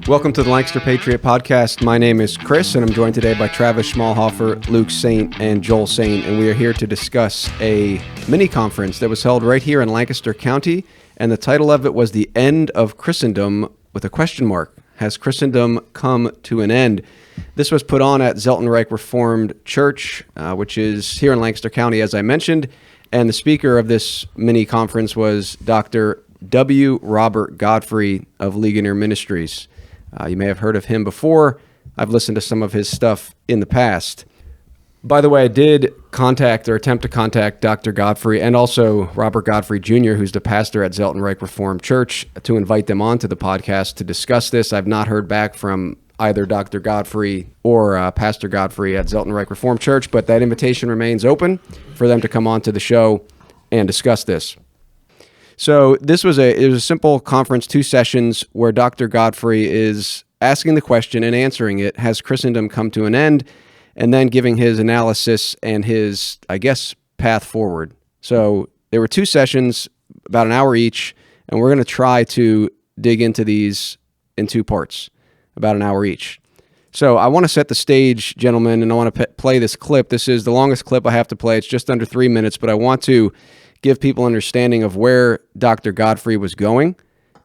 Welcome to the Lancaster Patriot Podcast. My name is Chris, and I'm joined today by Travis Schmalhofer, Luke Saint, and Joel Saint, and we are here to discuss a mini-conference that was held right here in Lancaster County, and the title of it was The End of Christendom, with a question mark. Has Christendom come to an end? This was put on at Zeltenreich Reformed Church, which is here in Lancaster County, as I mentioned, and the speaker of this mini-conference was Dr. W. Robert Godfrey of Ligonier Ministries. You may have heard of him before. I've listened to some of his stuff in the past. By the way, I did contact or attempt to contact Dr. Godfrey and also Robert Godfrey Jr., who's the pastor at Zeltenreich Reformed Church, to invite them onto the podcast to discuss this. I've not heard back from either Dr. Godfrey or Pastor Godfrey at Zeltenreich Reformed Church, but that invitation remains open for them to come onto the show and discuss this. So it was a simple conference, 2 sessions, where Dr. Godfrey is asking the question and answering it, has Christendom come to an end? And then giving his analysis and his, path forward. So there were 2 sessions, about an hour each, and we're going to try to dig into these in 2 parts, about an hour each. So I want to set the stage, gentlemen, and I want to play this clip. This is the longest clip I have to play. It's just under 3 minutes, but I want to give people understanding of where Dr. Godfrey was going.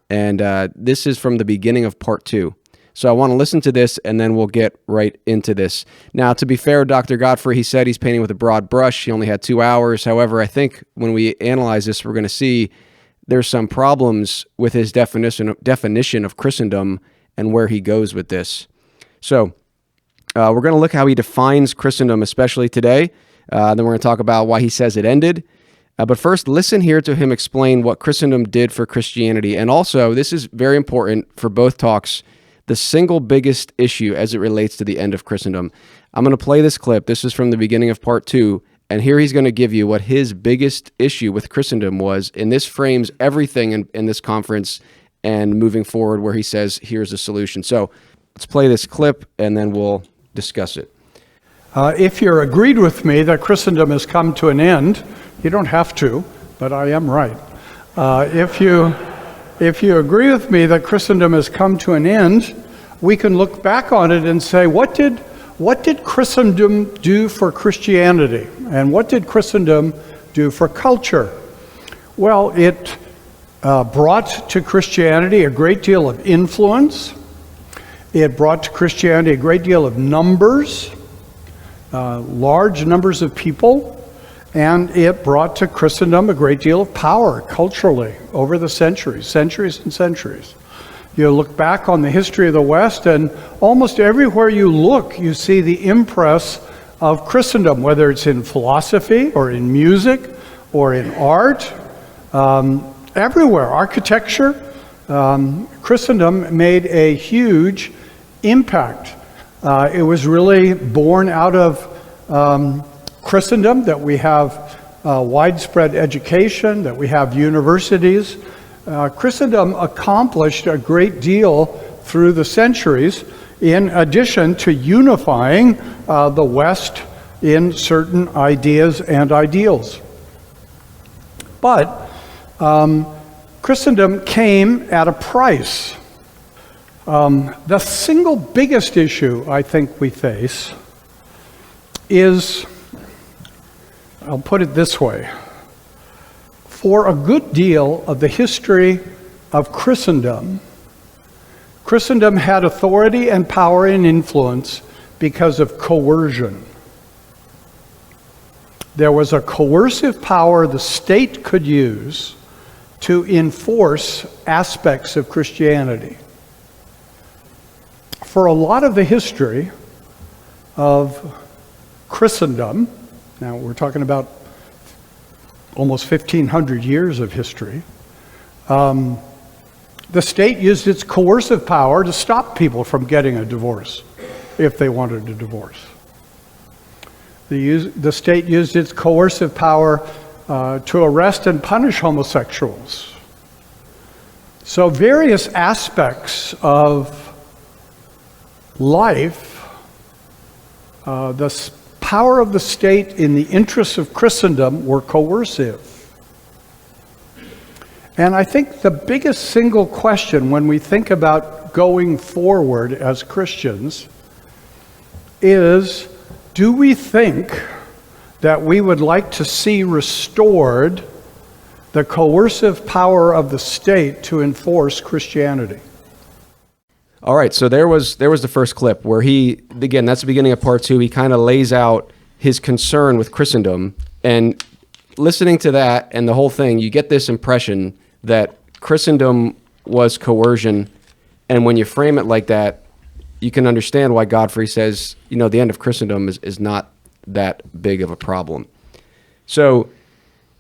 And this is from the beginning of part 2. So I want to listen to this, and then we'll get right into this. Now, to be fair, Dr. Godfrey, he said he's painting with a broad brush. He only had 2 hours. However, I think when we analyze this, we're going to see there's some problems with his definition of Christendom and where he goes with this. So we're going to look how he defines Christendom, especially today. Then we're going to talk about why he says it ended. But first, listen here to him explain what Christendom did for Christianity. And also, this is very important for both talks, the single biggest issue as it relates to the end of Christendom. I'm going to play this clip. This is from the beginning of part 2. And here he's going to give you what his biggest issue with Christendom was. And this frames everything in this conference and moving forward where he says, here's the solution. So let's play this clip and then we'll discuss it. If you're agreed with me that Christendom has come to an end, you don't have to, but I am right. If you agree with me that Christendom has come to an end, we can look back on it and say, what did Christendom do for Christianity? And what did Christendom do for culture? Well, it brought to Christianity a great deal of influence. It brought to Christianity a great deal of numbers, large numbers of people. And it brought to Christendom a great deal of power culturally over the centuries and centuries. You look back on the history of the West, and almost everywhere you look, you see the impress of Christendom, whether it's in philosophy or in music or in art, everywhere, architecture. Christendom made a huge impact. It was really born out of Christendom, that we have widespread education, that we have universities. Christendom accomplished a great deal through the centuries, in addition to unifying the West in certain ideas and ideals. But Christendom came at a price. The single biggest issue I think we face is, I'll put it this way. For a good deal of the history of Christendom, Christendom had authority and power and influence because of coercion. There was a coercive power the state could use to enforce aspects of Christianity. For a lot of the history of Christendom, now we're talking about almost 1,500 years of history, the state used its coercive power to stop people from getting a divorce if they wanted a divorce. The state used its coercive power to arrest and punish homosexuals. So various aspects of life, the power of the state in the interests of Christendom were coercive. And I think the biggest single question when we think about going forward as Christians is, do we think that we would like to see restored the coercive power of the state to enforce Christianity? All right, so there was the first clip where again, that's the beginning of part 2. He kind of lays out his concern with Christendom, and listening to that and the whole thing, you get this impression that Christendom was coercion, and when you frame it like that, you can understand why Godfrey says, the end of Christendom is not that big of a problem. So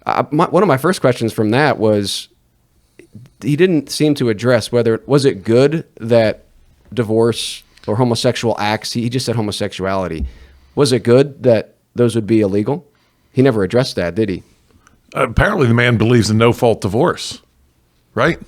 one of my first questions from that was, he didn't seem to address was it good that divorce or homosexual acts, he just said homosexuality, was it good that those would be illegal? He never addressed that, did he? Apparently the man believes in no-fault divorce, right?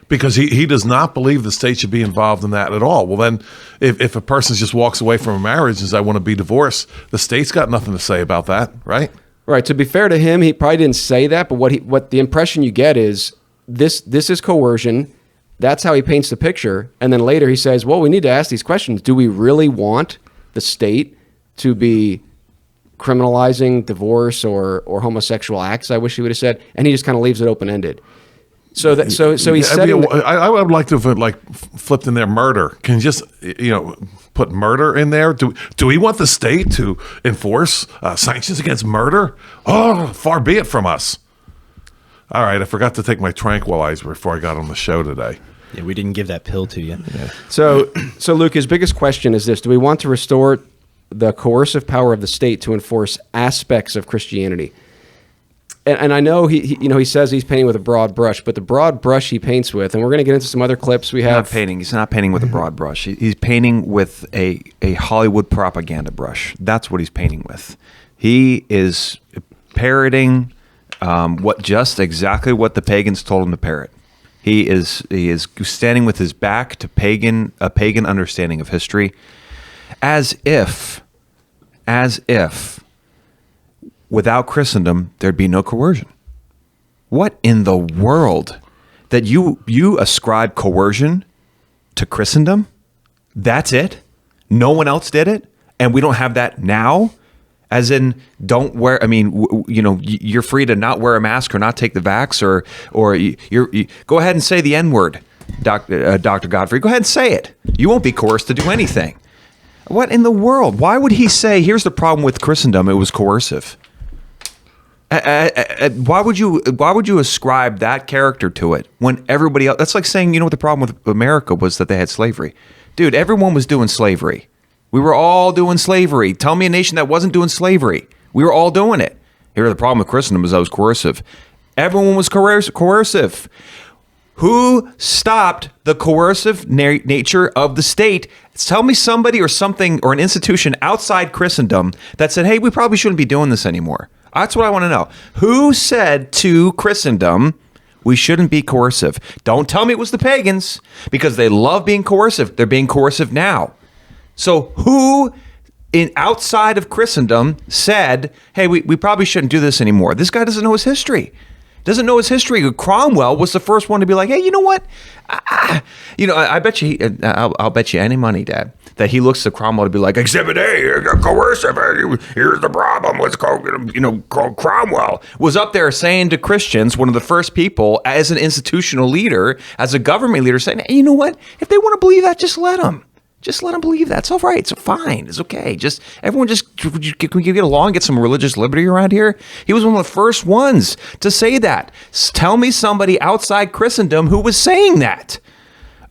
Because he does not believe the state should be involved in that at all. Well, then, if a person just walks away from a marriage and says, I want to be divorced, the state's got nothing to say about that, right? Right. To be fair to him, he probably didn't say that, but what the impression you get is this is coercion. That's how he paints the picture. And then later he says, well, we need to ask these questions. Do we really want the state to be criminalizing divorce or homosexual acts? I wish he would have said. And he just kind of leaves it open-ended. So he said, I would like to have flipped in there murder. Can you just put murder in there? Do we want the state to enforce sanctions against murder? Oh, far be it from us. All right, I forgot to take my tranquilizer before I got on the show today. Yeah, we didn't give that pill to you. Yeah. So Luke, his biggest question is this: do we want to restore the coercive power of the state to enforce aspects of Christianity? And I know he says he's painting with a broad brush, but the broad brush he paints with, and we're going to get into some other clips we have. He's not painting with a broad brush. He's painting with a Hollywood propaganda brush. That's what he's painting with. He is parroting exactly what the pagans told him to parrot. He is standing with his back to a pagan understanding of history, as if without Christendom, there'd be no coercion. What in the world? That you ascribe coercion to Christendom? That's it? No one else did it? And we don't have that now? As in, don't wear, you're free to not wear a mask or not take the vax, or you go ahead and say the N-word, Dr. Godfrey. Go ahead and say it. You won't be coerced to do anything. What in the world? Why would he say, here's the problem with Christendom, it was coercive? Why would you ascribe that character to it when everybody else? That's like saying, what the problem with America was that they had slavery. Dude, everyone was doing slavery. We were all doing slavery. Tell me a nation that wasn't doing slavery. We were all doing it. Here, the problem with Christendom is that it was coercive. Everyone was coercive. Who stopped the coercive nature of the state? Tell me somebody or something or an institution outside Christendom that said, hey, we probably shouldn't be doing this anymore. That's what I want to know. Who said to Christendom, we shouldn't be coercive? Don't tell me it was the pagans, because they love being coercive. They're being coercive now. So who outside of Christendom said, hey, we probably shouldn't do this anymore? This guy doesn't know his history. Cromwell was the first one to be like, hey, you know what? I bet you, I'll bet you any money, Dad, that he looks to Cromwell to be like, Exhibit A, coercive. Here's the problem. Let's go. Cromwell was up there saying to Christians, one of the first people, as an institutional leader, as a government leader, saying, hey, you know what? If they want to believe that, just let them. Just let them believe that. It's all right. It's fine. It's okay. Can we get along, get some religious liberty around here? He was one of the first ones to say that. Tell me somebody outside Christendom who was saying that.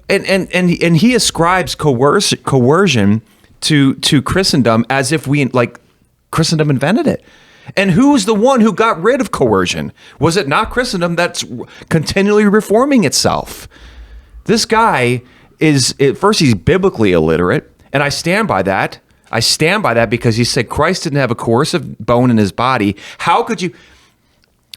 And he ascribes coercion to Christendom as if Christendom invented it. And who's the one who got rid of coercion? Was it not Christendom that's continually reforming itself? This guy first, he's biblically illiterate, and I stand by that. Because he said Christ didn't have a coercive bone in his body. How could you?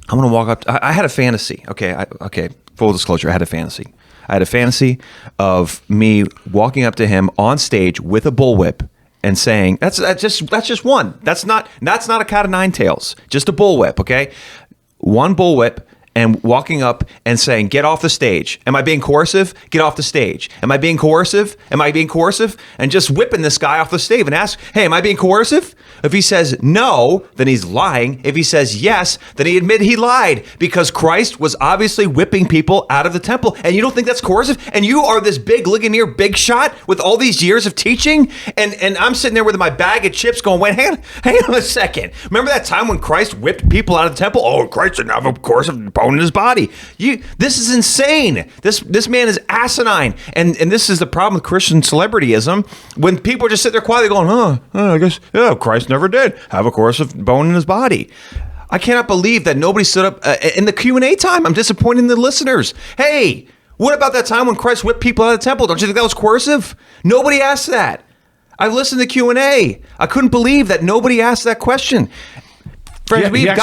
I'm going to walk up. I had a fantasy. Okay. Full disclosure, I had a fantasy. I had a fantasy of me walking up to him on stage with a bullwhip and saying, "That's just one. That's not a cat of nine tails. Just a bullwhip. Okay, one bullwhip." and walking up and saying, get off the stage. Am I being coercive? Get off the stage. Am I being coercive? Am I being coercive? And just whipping this guy off the stage and ask, hey, am I being coercive? If he says no, then he's lying. If he says yes, then he admitted he lied, because Christ was obviously whipping people out of the temple. And you don't think that's coercive? And you are this big Ligonier big shot with all these years of teaching, and I'm sitting there with my bag of chips going, wait, hang on a second. Remember that time when Christ whipped people out of the temple? Oh, Christ didn't have a coercive bone in his body. This is insane. This man is asinine. And this is the problem with Christian celebrityism. When people just sit there quietly going, I guess, yeah, Christ never did have a coercive bone in his body. I cannot believe that nobody stood up in the Q&A time. I'm disappointed in the listeners. Hey, what about that time when Christ whipped people out of the temple? Don't you think that was coercive? Nobody asked that. I listened to Q&A. I couldn't believe that nobody asked that question. Friends, we have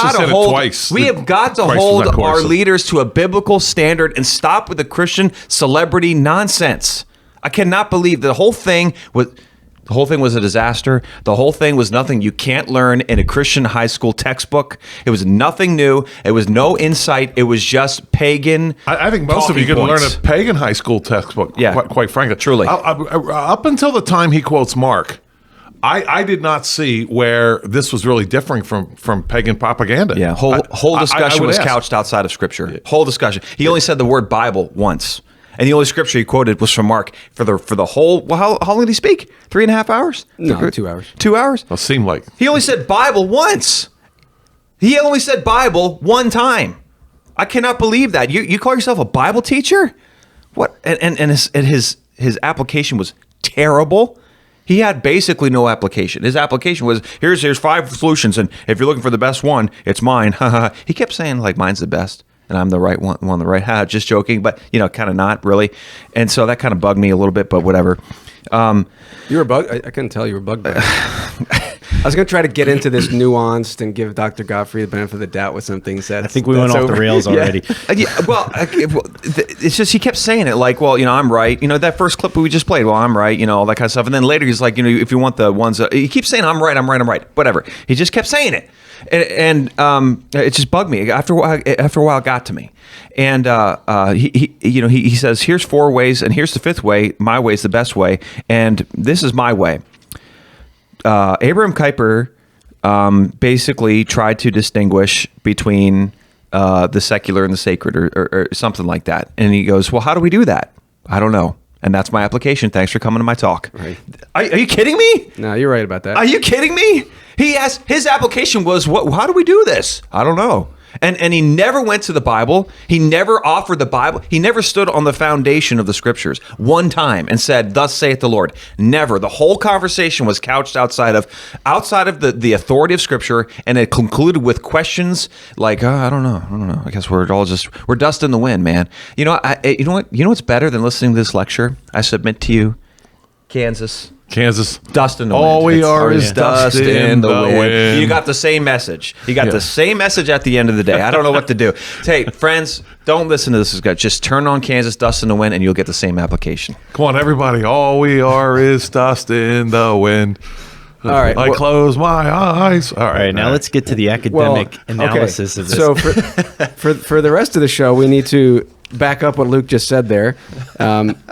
got to hold our leaders to a biblical standard and stop with the Christian celebrity nonsense. I cannot believe the whole thing was a disaster. The whole thing was nothing you can't learn in a Christian high school textbook. It was nothing new. It was no insight. It was just pagan. I think most of you can learn a pagan high school textbook. Yeah, quite frankly, truly. Up until the time he quotes Mark, I did not see where this was really differing from pagan propaganda. Yeah, whole discussion was couched outside of Scripture. Yeah. Whole discussion. He only said the word Bible once. And the only scripture he quoted was from Mark for the whole. Well, how long did he speak? 3.5 hours? No, 2 hours. 2 hours? It seemed like he only said Bible once. He only said Bible one time. I cannot believe that. You call yourself a Bible teacher? What? And his application was terrible. He had basically no application. His application was here's 5 solutions, and if you're looking for the best one, it's mine. He kept saying like mine's the best. And I'm the right one, the right. Just joking, but kind of not really. And so that kind of bugged me a little bit, but whatever. You were bugged. I couldn't tell you were bugged by it. I was going to try to get into this nuanced and give Dr. Godfrey the benefit of the doubt with some things that I think we went off the rails already. It's just he kept saying it like, well, I'm right. That first clip we just played, well, I'm right, all that kind of stuff. And then later he's like, if you want the ones, he keeps saying, I'm right. Whatever. He just kept saying it. And it just bugged me. After a while, it got to me. And he says, here's 4 ways, and here's the 5th way. My way is the best way, and this is my way. Abraham Kuyper basically tried to distinguish between the secular and the sacred, or something like that. And he goes, well, how do we do that? I don't know. And that's my application. Thanks for coming to my talk. Right. Are you kidding me? No, you're right about that. Are you kidding me? He asked, his application was, how do we do this? I don't know. And he never went to the Bible. He never offered the Bible. He never stood on the foundation of the Scriptures one time and said, thus saith the Lord. Never. The whole conversation was couched outside of the authority of Scripture, and it concluded with questions like, I don't know. I guess we're dust in the wind, man. You know what's better than listening to this lecture? I submit to you, Kansas. Dust in the wind. All we are is dust in the wind. You got the same message. You got the same message at the end of the day. I don't know what to do. Hey, friends, don't listen to this. Just turn on Kansas, Dust in the Wind, and you'll get the same application. Come on, everybody. All we are is dust in the wind. All right. I close my eyes. All right. Now let's get to the academic analysis of this. So for the rest of the show, we need to back up what Luke just said there,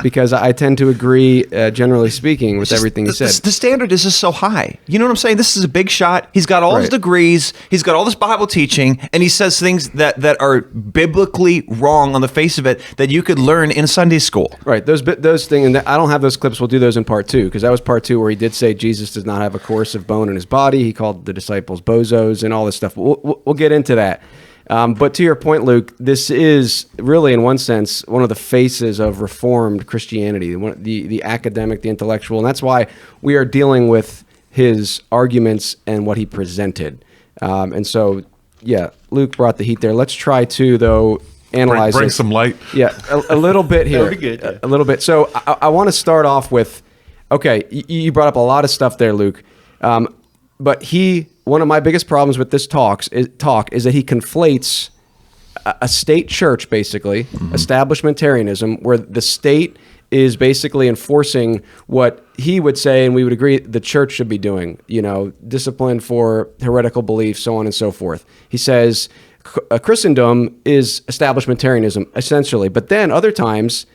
because I tend to agree, generally speaking, with everything he said. The standard is just so high. You know what I'm saying? This is a big shot. He's got all his degrees. He's got all this Bible teaching, and he says things that are biblically wrong on the face of it that you could learn in Sunday school. Right. Those things, and I don't have those clips. We'll do those in part 2, because that was part 2 where he did say Jesus does not have a coercive bone in his body. He called the disciples bozos and all this stuff. We'll get into that. But to your point, Luke, this is really, in one sense, one of the faces of Reformed Christianity, the academic, the intellectual, and that's why we are dealing with his arguments and what he presented. And so, yeah, Luke brought the heat there. Let's try to, though, analyze bring some light. Yeah, a little bit here. That'd be good, yeah. A little bit. So I want to start off with, okay, you brought up a lot of stuff there, Luke. But one of my biggest problems with this talk is that he conflates a state church, basically, establishmentarianism, where the state is basically enforcing what he would say, and we would agree, the church should be doing, discipline for heretical beliefs, so on and so forth. He says Christendom is establishmentarianism, essentially. But then other times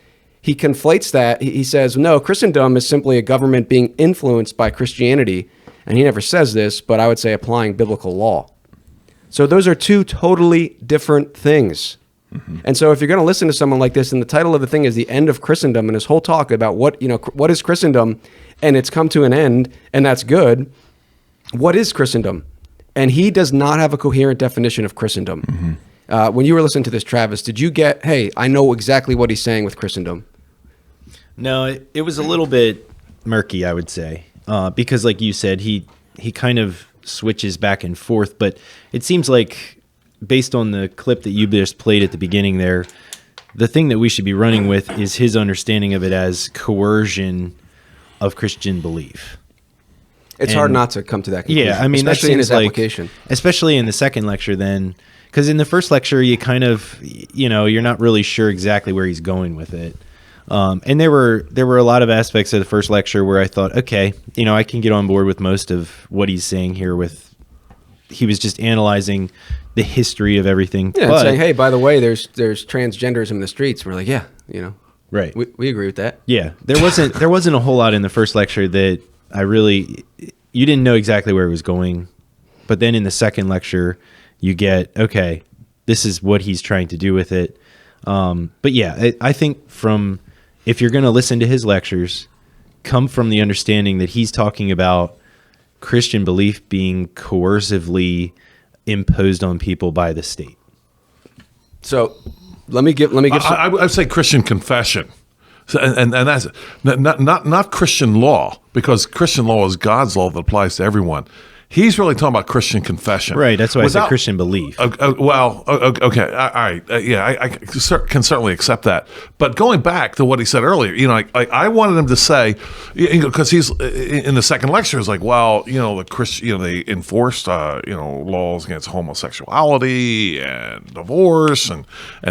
he conflates that. He says, no, Christendom is simply a government being influenced by Christianity. And he never says this, but I would say applying biblical law. So those are two totally different things. Mm-hmm. And so if you're going to listen to someone like this, and the title of the thing is The End of Christendom, and his whole talk about what is Christendom, and it's come to an end, and that's good. What is Christendom? And he does not have a coherent definition of Christendom. Mm-hmm. When you were listening to this, Travis, did you get, hey, I know exactly what he's saying with Christendom? No, it was a little bit murky, I would say, because like you said, he kind of switches back and forth, but it seems like based on the clip that you just played at the beginning there, the thing that we should be running with is his understanding of it as coercion of Christian belief. It's hard not to come to that conclusion. Yeah, I mean, especially in his application. Especially in the second lecture then, because in the first lecture, you kind of, you're not really sure exactly where he's going with it. And there were a lot of aspects of the first lecture where I thought, okay, I can get on board with most of what he's saying here he was just analyzing the history of everything. Yeah, and saying, hey, by the way, there's transgenderism in the streets. We're like, yeah, right. We agree with that. Yeah, there wasn't a whole lot in the first lecture that you didn't know exactly where it was going. But then in the second lecture, you get, okay, this is what he's trying to do with it. But yeah, I think if you're going to listen to his lectures, come from the understanding that he's talking about Christian belief being coercively imposed on people by the state. So let me give. I would say Christian confession. So, and that's not Christian law, because Christian law is God's law that applies to everyone. He's really talking about Christian confession. Right, that's why I said Christian belief. Okay, all right. I can certainly accept that. But going back to what he said earlier, I wanted him to say, because he's in the second lecture, he's like, well, the Christian, they enforced, laws against homosexuality and divorce and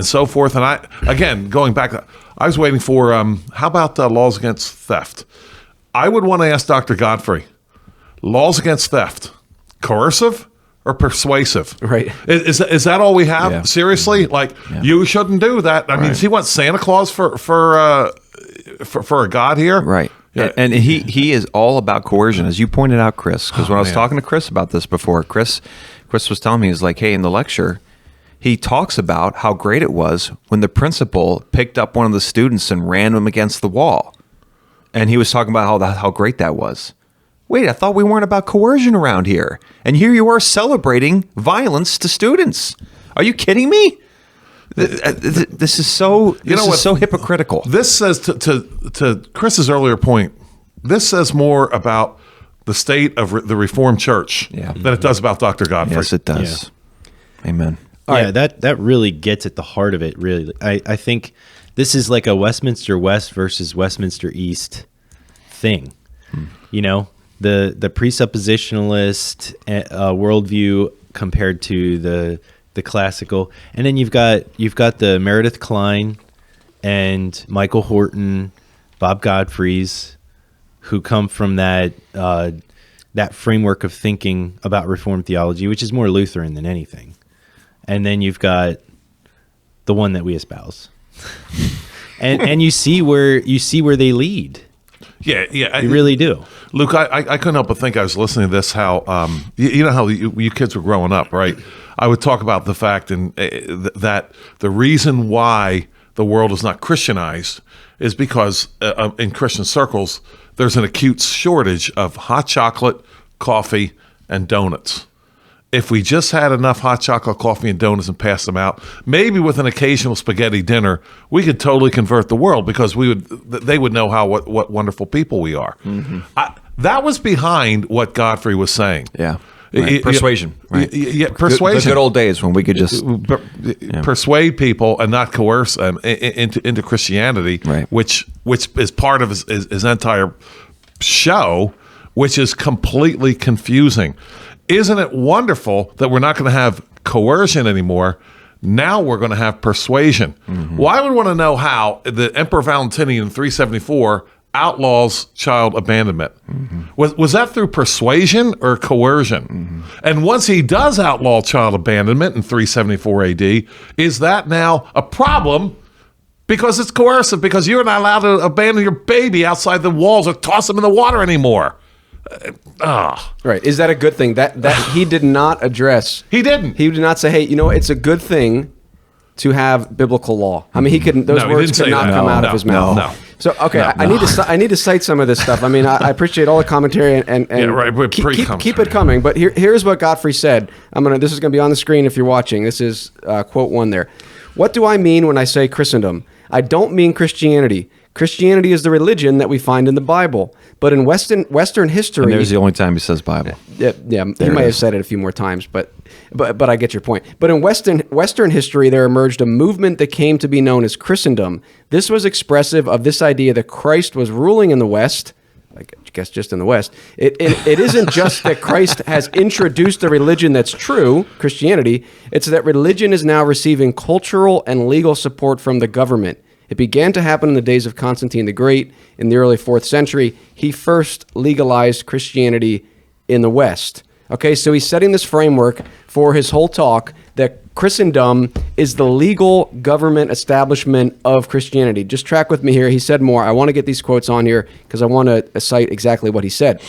so forth. And going back, I was waiting for, how about laws against theft? I would want to ask Dr. Godfrey, laws against theft, coercive or persuasive? Right. Is that all we have? Yeah. Seriously? You shouldn't do that. I mean, does he want Santa Claus for a god here? Right. Yeah. And he is all about coercion, as you pointed out, Chris. Because when I was talking to Chris about this before, Chris was telling me, he's like, hey, in the lecture, he talks about how great it was when the principal picked up one of the students and ran him against the wall. And he was talking about how great that was. Wait, I thought we weren't about coercion around here. And here you are celebrating violence to students. Are you kidding me? This is so so hypocritical. This says, to Chris's earlier point, this says more about the state of the Reformed Church than it does about Dr. Godfrey. Yes, it does. Yeah. Amen. Yeah, that really gets at the heart of it, really. I think this is like a Westminster West versus Westminster East thing. The presuppositionalist worldview compared to the classical, and then you've got the Meredith Kline and Michael Horton, Bob Godfrey's, who come from that framework of thinking about Reformed theology, which is more Lutheran than anything. And then you've got the one that we espouse, and you see where they lead. Yeah, you really do. Luke, I couldn't help but think, I was listening to this, how you know how you kids were growing up, right? I would talk about the fact that the reason why the world is not Christianized is because in Christian circles there's an acute shortage of hot chocolate, coffee, and donuts. If we just had enough hot chocolate, coffee, and donuts and passed them out, maybe with an occasional spaghetti dinner, we could totally convert the world, because they would know what wonderful people we are. Mm-hmm. That was behind what Godfrey was saying. Yeah. Right. Persuasion. Right. Yeah, persuasion. The good old days when we could just persuade people and not coerce them into Christianity, right. which is part of his entire show, which is completely confusing. Isn't it wonderful that we're not going to have coercion anymore? Now we're going to have persuasion. Mm-hmm. Well, I would want to know how the Emperor Valentinian in 374 outlaws child abandonment. Was that through persuasion or coercion? And once he does outlaw child abandonment in 374 AD, is that now a problem because it's coercive, because you're not allowed to abandon your baby outside the walls or toss him in the water anymore? Right. Is that a good thing? That he did not address. He didn't. He did not say, hey, it's a good thing to have biblical law. I mean, those words could not come out of his mouth. No. So, okay, I need to cite some of this stuff. I mean, I appreciate all the commentary and keep it coming. But here's what Godfrey said. This is going to be on the screen if you're watching. This is quote 1 there. What do I mean when I say Christendom? I don't mean Christianity. Christianity is the religion that we find in the Bible. But in Western history... And there's the only time he says Bible. Yeah, he might have said it a few more times, but I get your point. But in Western history, there emerged a movement that came to be known as Christendom. This was expressive of this idea that Christ was ruling in the West, I guess just in the West. It isn't just that Christ has introduced a religion that's true, Christianity. It's that religion is now receiving cultural and legal support from the government. It began to happen in the days of Constantine the Great in the early 4th century. He first legalized Christianity in the West. Okay, so he's setting this framework for his whole talk that Christendom is the legal government establishment of Christianity. Just track with me here. He said more. I want to get these quotes on here because I want to cite exactly what he said.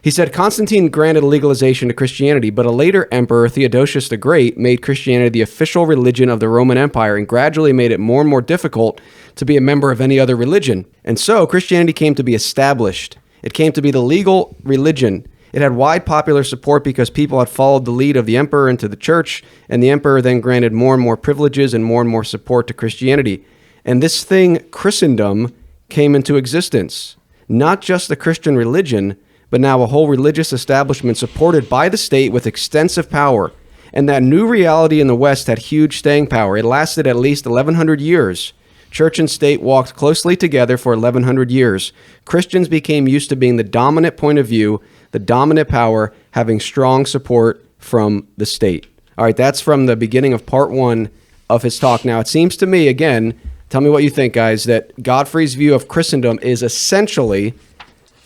He said, Constantine granted legalization to Christianity, but a later emperor, Theodosius the Great, made Christianity the official religion of the Roman Empire and gradually made it more and more difficult to be a member of any other religion. And so Christianity came to be established. It came to be the legal religion. It had wide popular support because people had followed the lead of the emperor into the church, and the emperor then granted more and more privileges and more support to Christianity. And this thing, Christendom, came into existence. Not just the Christian religion, but now a whole religious establishment supported by the state with extensive power. And that new reality in the West had huge staying power. It lasted at least 1,100 years. Church and state walked closely together for 1,100 years. Christians became used to being the dominant point of view, the dominant power, having strong support from the state. All right, that's from the beginning of part 1 of his talk. Now, it seems to me, again, tell me what you think, guys, that Godfrey's view of Christendom is essentially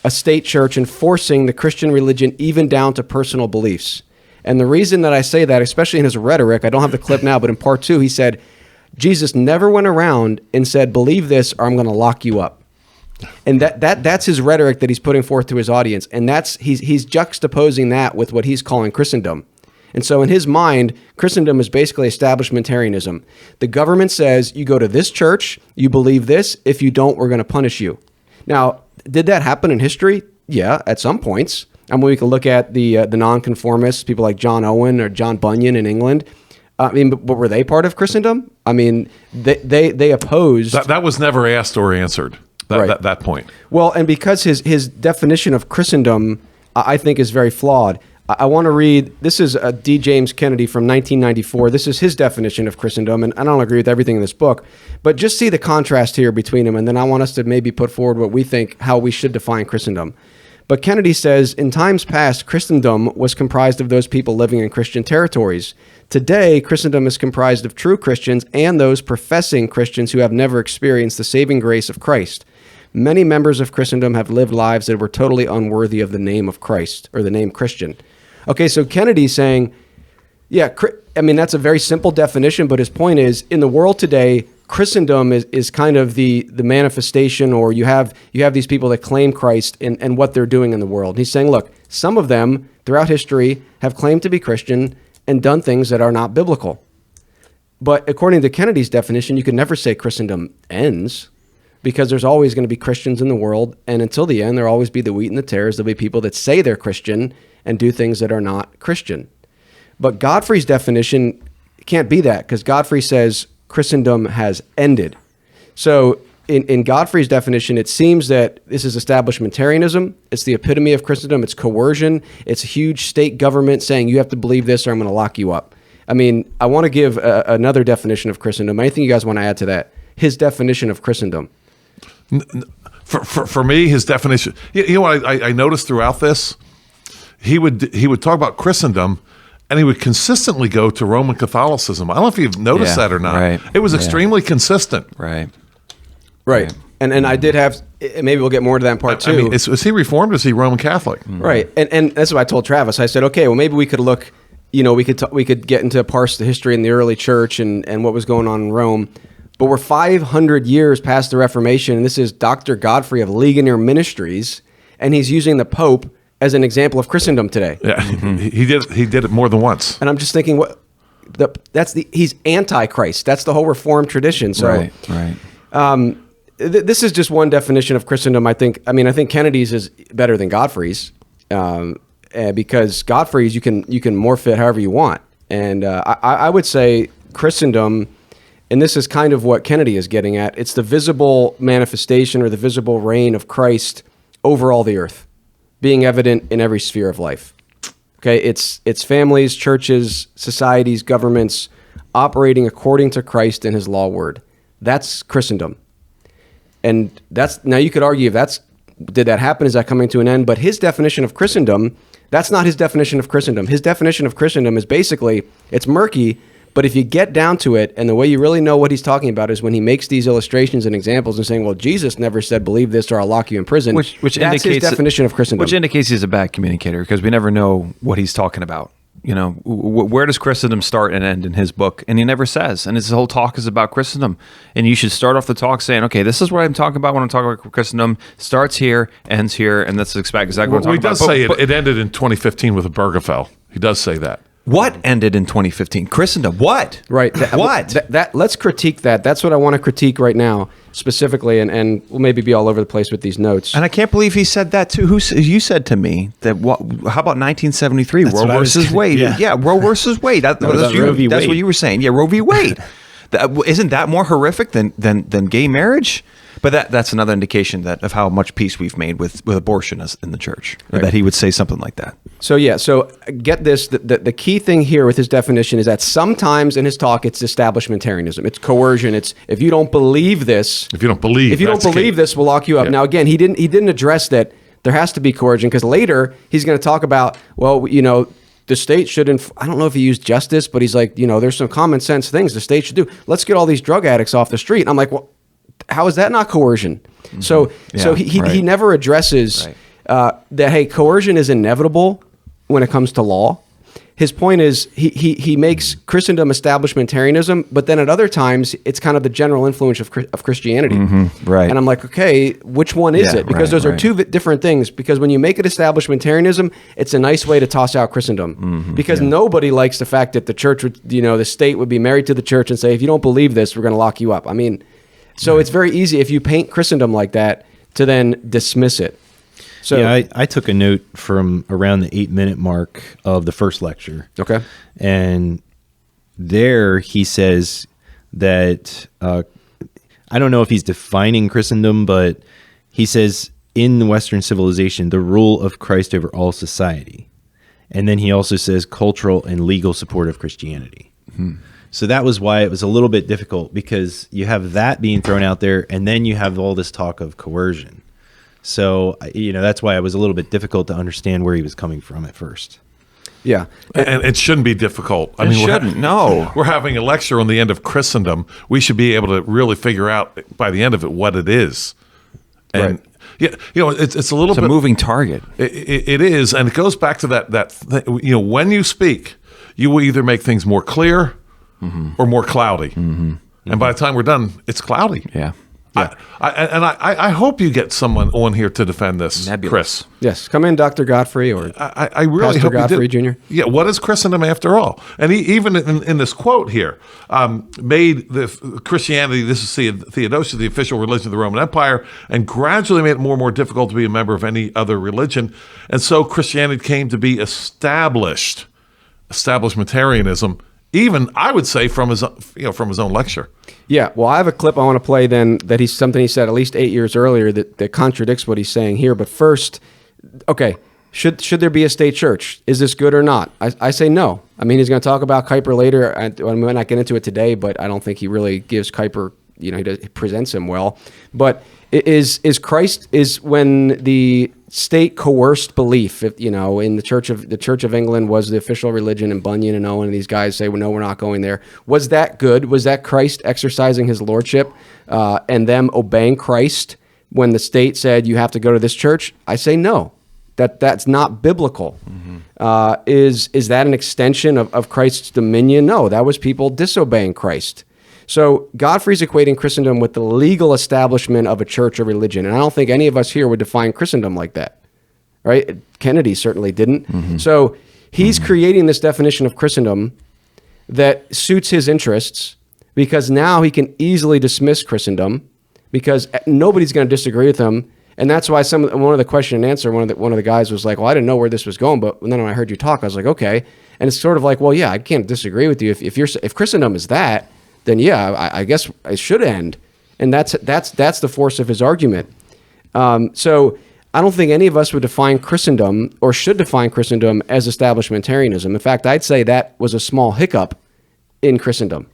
a state church enforcing the Christian religion even down to personal beliefs. And the reason that I say that, especially in his rhetoric, I don't have the clip now, but in part 2, he said, Jesus never went around and said, believe this or I'm going to lock you up. And that's his rhetoric that he's putting forth to his audience. And he's juxtaposing that with what he's calling Christendom. And so in his mind, Christendom is basically establishmentarianism. The government says, you go to this church, you believe this. If you don't, we're going to punish you. Now, did that happen in history? Yeah, at some points. I mean, we can look at the nonconformists, people like John Owen or John Bunyan in England. I mean, but were they part of Christendom? I mean, they opposed. That was never asked or answered. That point. Well, and because his definition of Christendom, I think, is very flawed. I want to read, this is D. James Kennedy from 1994. This is his definition of Christendom, and I don't agree with everything in this book, but just see the contrast here between them, and then I want us to maybe put forward what we think, how we should define Christendom. But Kennedy says, in times past, Christendom was comprised of those people living in Christian territories. Today, Christendom is comprised of true Christians and those professing Christians who have never experienced the saving grace of Christ. Many members of Christendom have lived lives that were totally unworthy of the name of Christ, or the name Christian. Okay, so Kennedy's saying, yeah, I mean, that's a very simple definition, but his point is, in the world today, Christendom is kind of the manifestation, or you have these people that claim Christ and what they're doing in the world. And he's saying, look, some of them throughout history have claimed to be Christian and done things that are not biblical. But according to Kennedy's definition, you can never say Christendom ends, because there's always going to be Christians in the world, and until the end, there'll always be the wheat and the tares. There'll be people that say they're Christian and do things that are not Christian. But Godfrey's definition can't be that, because Godfrey says Christendom has ended. So in Godfrey's definition, it seems that this is establishmentarianism. It's the epitome of Christendom. It's coercion. It's a huge state government saying you have to believe this or I'm going to lock you up. I mean, I want to give another definition of Christendom. Anything you guys want to add to that? His definition of Christendom. For me, his definition, you know what I noticed throughout this? He would talk about Christendom, and he would consistently go to Roman Catholicism. I don't know if you've noticed that or not. Right. It was extremely consistent. Right. And I did have, maybe we'll get more into that in part two. I mean, is he Reformed or is he Roman Catholic? Right. And that's what I told Travis. I said, okay, well, maybe we could look, we could get into parse the history in the early church and what was going on in Rome. But we're 500 years past the Reformation, and this is Dr. Godfrey of Ligonier Ministries, and he's using the Pope as an example of Christendom today. Yeah, he did it more than once. And I'm just thinking, he's anti-Christ. That's the whole Reformed tradition. So, Right. This is just one definition of Christendom. I think Kennedy's is better than Godfrey's, because Godfrey's you can morph it however you want, and I would say Christendom. And this is kind of what Kennedy is getting at. It's the visible manifestation or the visible reign of Christ over all the earth, being evident in every sphere of life. Okay, it's families, churches, societies, governments operating according to Christ and his law word. That's Christendom. And now you could argue if did that happen? Is that coming to an end? But his definition of Christendom, that's not his definition of Christendom. His definition of Christendom is basically, it's murky, but if you get down to it, and the way you really know what he's talking about is when he makes these illustrations and examples and saying, well, Jesus never said, believe this or I'll lock you in prison. Which that's indicates his definition of Christendom. Which indicates he's a bad communicator because we never know what he's talking about. Where does Christendom start and end in his book? And he never says. And his whole talk is about Christendom. And you should start off the talk saying, okay, this is what I'm talking about when I'm talking about Christendom. Starts here, ends here, and that's exactly what I'm talking about. He does say it ended in 2015 with a Bergefell. He does say that. What ended in 2015? Christendom. What? Right. What? Let's critique that. That's what I want to critique right now, specifically, and we'll maybe be all over the place with these notes. And I can't believe he said that too. You said to me that how about 1973 Roe versus Wade? Yeah, Roe versus Wade. That's what you were saying. Yeah, Roe v. Wade. Isn't that more horrific than gay marriage? But that's another indication of how much peace we've made with abortion in the church. Right. That he would say something like that. So get this. The key thing here with his definition is that sometimes in his talk it's establishmentarianism. It's coercion. It's if you don't believe this. If you don't believe this, we'll lock you up. Yeah. Now again, he didn't address that there has to be coercion because later he's going to talk about the state shouldn't. I don't know if he used justice, but he's like there's some common sense things the state should do. Let's get all these drug addicts off the street. And I'm like, well, how is that not coercion? Mm-hmm. So he never addresses that, hey, coercion is inevitable when it comes to law. His point is he makes Christendom establishmentarianism, but then at other times it's kind of the general influence of Christianity. Mm-hmm. Right. And I'm like, okay, which one is it? Because those are two different things. Because when you make it establishmentarianism, it's a nice way to toss out Christendom. Because nobody likes the fact that the church would, the state would be married to the church and say, if you don't believe this, we're going to lock you up. I mean, so it's very easy if you paint Christendom like that to then dismiss it. So yeah, I took a note from around the 8-minute mark of the first lecture. Okay. And there he says that, I don't know if he's defining Christendom, but he says in the Western civilization, the rule of Christ over all society. And then he also says cultural and legal support of Christianity. Mm-hmm. So that was why it was a little bit difficult because you have that being thrown out there and then you have all this talk of coercion. So, that's why it was a little bit difficult to understand where he was coming from at first. Yeah. And it shouldn't be difficult. We're having a lecture on the end of Christendom. We should be able to really figure out by the end of it what it is. And it's a little bit... It's a moving target. It is. And it goes back to that thing, when you speak, you will either make things more clear or more cloudy. Mm-hmm. And by the time we're done, it's cloudy. Yeah. I hope you get someone on here to defend this, Nebulous. Chris. Yes, come in, Dr. Godfrey, or I really Pastor hope Godfrey you did. Jr. Yeah, what is Christendom after all? And he even in this quote here made the Christianity. This is Theodosius, the official religion of the Roman Empire, and gradually made it more and more difficult to be a member of any other religion. And so Christianity came to be established, establishmentarianism. Even I would say from his own lecture. Yeah, well, I have a clip I want to play then that he's something he said at least 8 years earlier that contradicts what he's saying here. But first, okay, should there be a state church? Is this good or not? I say no. I mean, he's going to talk about Kuyper later. I might not get into it today, but I don't think he really gives Kuyper he presents him well. But is when the state coerced belief, in the Church of England was the official religion, and Bunyan and Owen and these guys say, well, no, we're not going there. Was that good? Was that Christ exercising his lordship and them obeying Christ when the state said you have to go to this church? I say no. That's not biblical. Mm-hmm. Is that an extension of Christ's dominion? No, that was people disobeying Christ. So Godfrey's equating Christendom with the legal establishment of a church or religion, and I don't think any of us here would define Christendom like that, right? Kennedy certainly didn't. Mm-hmm. So he's creating this definition of Christendom that suits his interests, because now he can easily dismiss Christendom because nobody's going to disagree with him. And that's why one of the question and answer, one of the guys was like, well, I didn't know where this was going, but then when I heard you talk, I was like, okay. And it's sort of like, well, yeah, I can't disagree with you. If Christendom is that, then yeah, I guess it should end. And that's the force of his argument. So I don't think any of us would define Christendom or should define Christendom as establishmentarianism. In fact, I'd say that was a small hiccup in Christendom.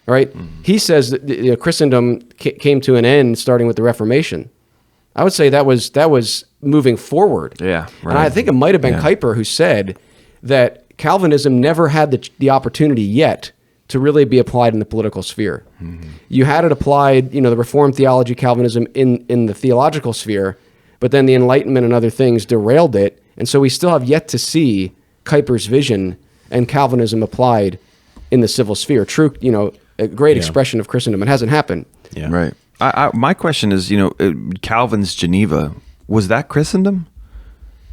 Right? Mm-hmm. He says that Christendom came to an end starting with the Reformation. I would say that was moving forward. Yeah, right. And I think it might have been Kuyper who said that Calvinism never had the opportunity yet to really be applied in the political sphere. Mm-hmm. You had it applied, the Reformed theology, Calvinism in the theological sphere, but then the Enlightenment and other things derailed it. And so we still have yet to see Kuyper's vision and Calvinism applied in the civil sphere. True, a great expression of Christendom. It hasn't happened. Yeah. Right. My question is, Calvin's Geneva, was that Christendom?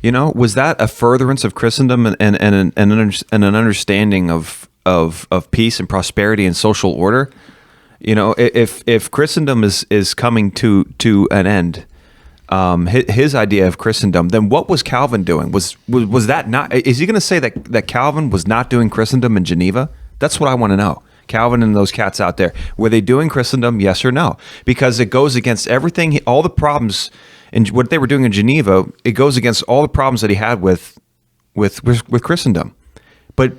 Was that a furtherance of Christendom and an understanding of peace and prosperity and social order? If Christendom is coming to an end, his idea of Christendom, then what was Calvin doing? Was that not? Is he going to say that Calvin was not doing Christendom in Geneva? That's what I want to know. Calvin and those cats out there, were they doing Christendom? Yes or no? Because it goes against everything, all the problems, and what they were doing in Geneva. It goes against all the problems that he had with Christendom. But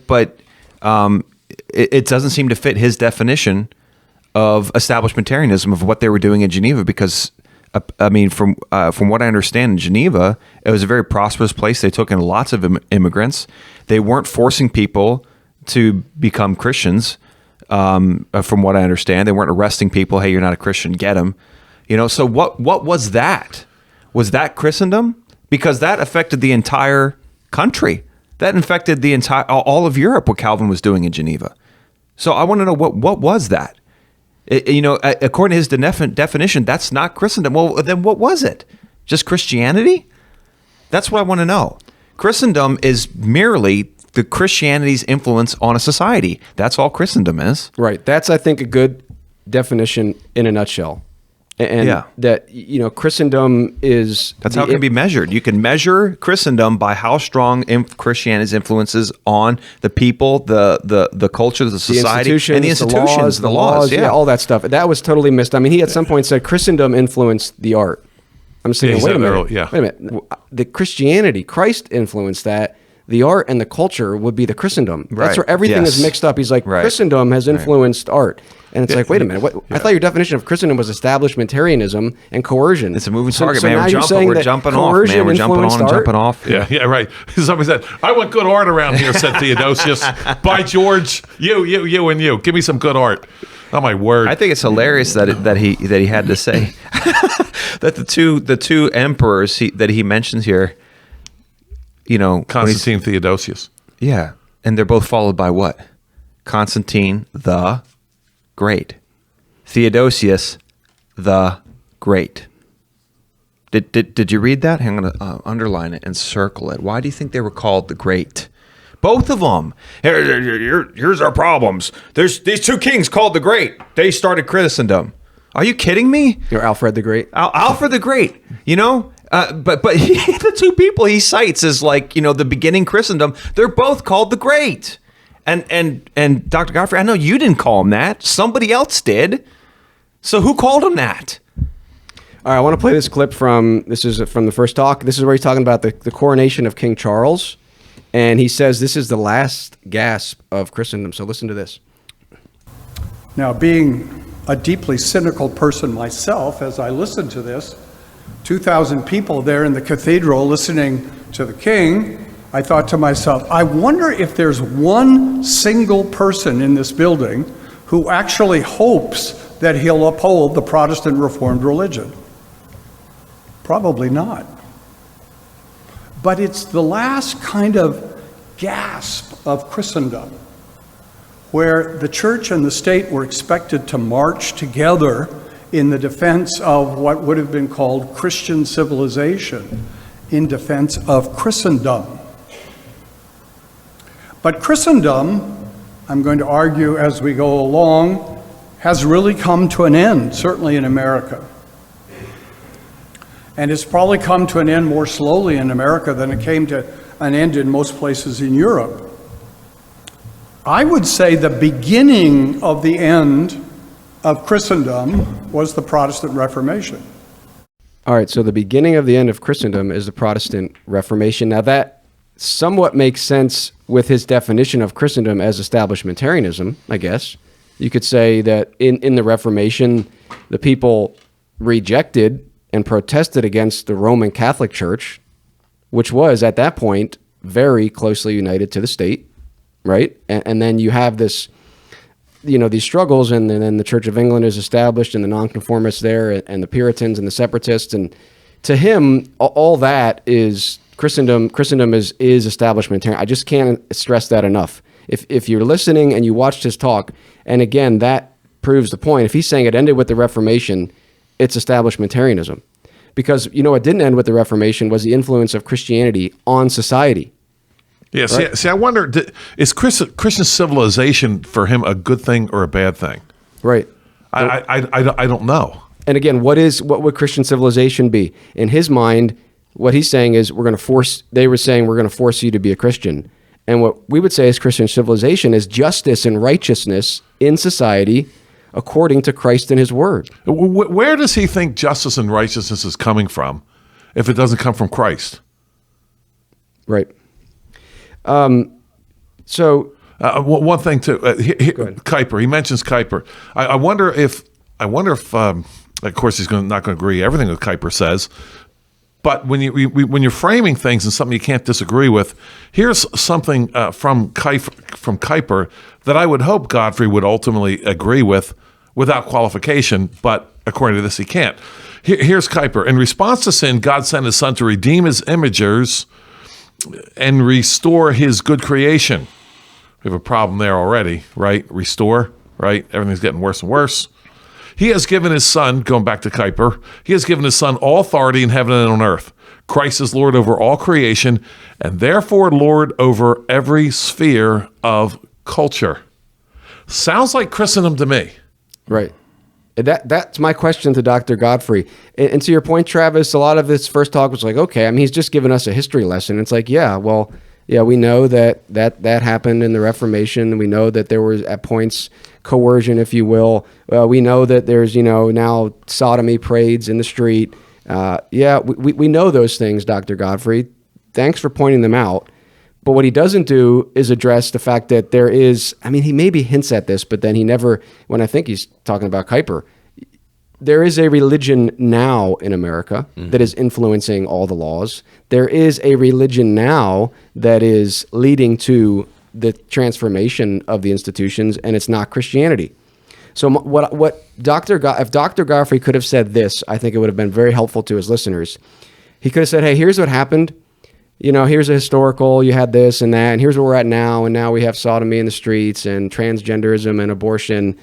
it doesn't seem to fit his definition of establishmentarianism of what they were doing in Geneva. Because from what I understand, in Geneva, it was a very prosperous place. They took in lots of immigrants. They weren't forcing people to become Christians. From what I understand, they weren't arresting people. Hey, you're not a Christian, get them. So what was that? Was that Christendom? Because that affected the entire country. That infected all of Europe. What Calvin was doing in Geneva. So I want to know what was that? According to his definition, that's not Christendom. Well, then what was it? Just Christianity? That's what I want to know. Christendom is merely the Christianity's influence on a society. That's all Christendom is. Right. That's, I think, a good definition in a nutshell. And that, Christendom is... That's how it can be measured. You can measure Christendom by how strong Christianity's influences on the people, the culture, the society, and the institutions, the laws, all that stuff. That was totally missed. I mean, he at some point said Christendom influenced the art. I'm saying, wait a minute. The Christianity, Christ influenced that. The art and the culture would be the Christendom. Right. That's where everything is mixed up. He's like, Christendom has influenced art. And it's like, wait a minute. I thought your definition of Christendom was establishmentarianism and coercion. It's a moving target, man. We're jumping off, man. We're jumping on and jumping off. Yeah, right. Somebody said, I want good art around here, said Theodosius. By George, you, and you. Give me some good art. Oh, my word. I think it's hilarious that he had to say that the two emperors that he mentions here, Constantine Theodosius. Yeah. And they're both followed by what? Constantine the Great. Theodosius the Great. Did you read that? I'm going to underline it and circle it. Why do you think they were called the Great? Both of them. Here's our problems. There's these two kings called the Great. They started Christendom. Are you kidding me? You're Alfred the Great. Alfred the Great. But the two people he cites as the beginning Christendom, they're both called the Great. And Dr. Godfrey, I know you didn't call him that. Somebody else did. So who called him that? All right, I want to play this clip from the first talk. This is where he's talking about the coronation of King Charles. And he says this is the last gasp of Christendom. So listen to this. Now, being a deeply cynical person myself, as I listened to this, 2,000 people there in the cathedral listening to the king, I thought to myself, I wonder if there's one single person in this building who actually hopes that he'll uphold the Protestant Reformed religion. Probably not. But it's the last kind of gasp of Christendom, where the church and the state were expected to march together in the defense of what would have been called Christian civilization, in defense of Christendom. But Christendom, I'm going to argue as we go along, has really come to an end, certainly in America. And it's probably come to an end more slowly in America than it came to an end in most places in Europe. I would say the beginning of the end of Christendom was the Protestant Reformation. All right, so the beginning of the end of Christendom is the Protestant Reformation. Now that somewhat makes sense with his definition of Christendom as establishmentarianism, I guess. You could say that in the Reformation, the people rejected and protested against the Roman Catholic Church, which was at that point very closely united to the state, right? And then you have this, these struggles, and then the Church of England is established, and the nonconformists there, and the Puritans and the separatists, and to him, all that is Christendom. Christendom is establishmentarian. I just can't stress that enough. If you're listening and you watched his talk, and again, that proves the point. If he's saying it ended with the Reformation, it's establishmentarianism. Because, what didn't end with the Reformation was the influence of Christianity on society. Yeah, right? see, I wonder, is Christian civilization for him a good thing or a bad thing? Right. I don't know. And again, what would Christian civilization be? In his mind, what he's saying is we're going to force you to be a Christian. And what we would say is Christian civilization is justice and righteousness in society according to Christ and his word. Where does he think justice and righteousness is coming from if it doesn't come from Christ? Right. So one thing too, Kuyper, he mentions Kuyper. I wonder if, of course, he's not going to agree everything that Kuyper says, but when you're framing things and something you can't disagree with, here's something from Kuyper that I would hope Godfrey would ultimately agree with without qualification, but according to this, he can't. Here's Kuyper. In response to sin, God sent his son to redeem his imagers and restore his good creation. We have a problem there already, right? Restore, right? Everything's getting worse and worse. He has given his son, going back to Kuyper, he has given his son all authority in heaven and on earth. Christ is Lord over all creation, and therefore Lord over every sphere of culture. Sounds like Christendom to me. Right. That's my question to Dr. Godfrey. And to your point, Travis, a lot of this first talk was like, okay, I mean, he's just given us a history lesson. It's like, yeah, we know that happened in the Reformation. We know that there was at points coercion, if you will. We know that there's, now sodomy parades in the street. We know those things, Dr. Godfrey. Thanks for pointing them out. But what he doesn't do is address the fact that there is, he maybe hints at this, but then he never, when I think he's talking about Kuyper, there is a religion now in America that is influencing all the laws. There is a religion now that is leading to the transformation of the institutions, and it's not Christianity. So if Dr. Godfrey could have said this, I think it would have been very helpful to his listeners. He could have said, hey, here's what happened. Here's a historical, you had this and that, and here's where we're at now, and now we have sodomy in the streets and transgenderism and abortion.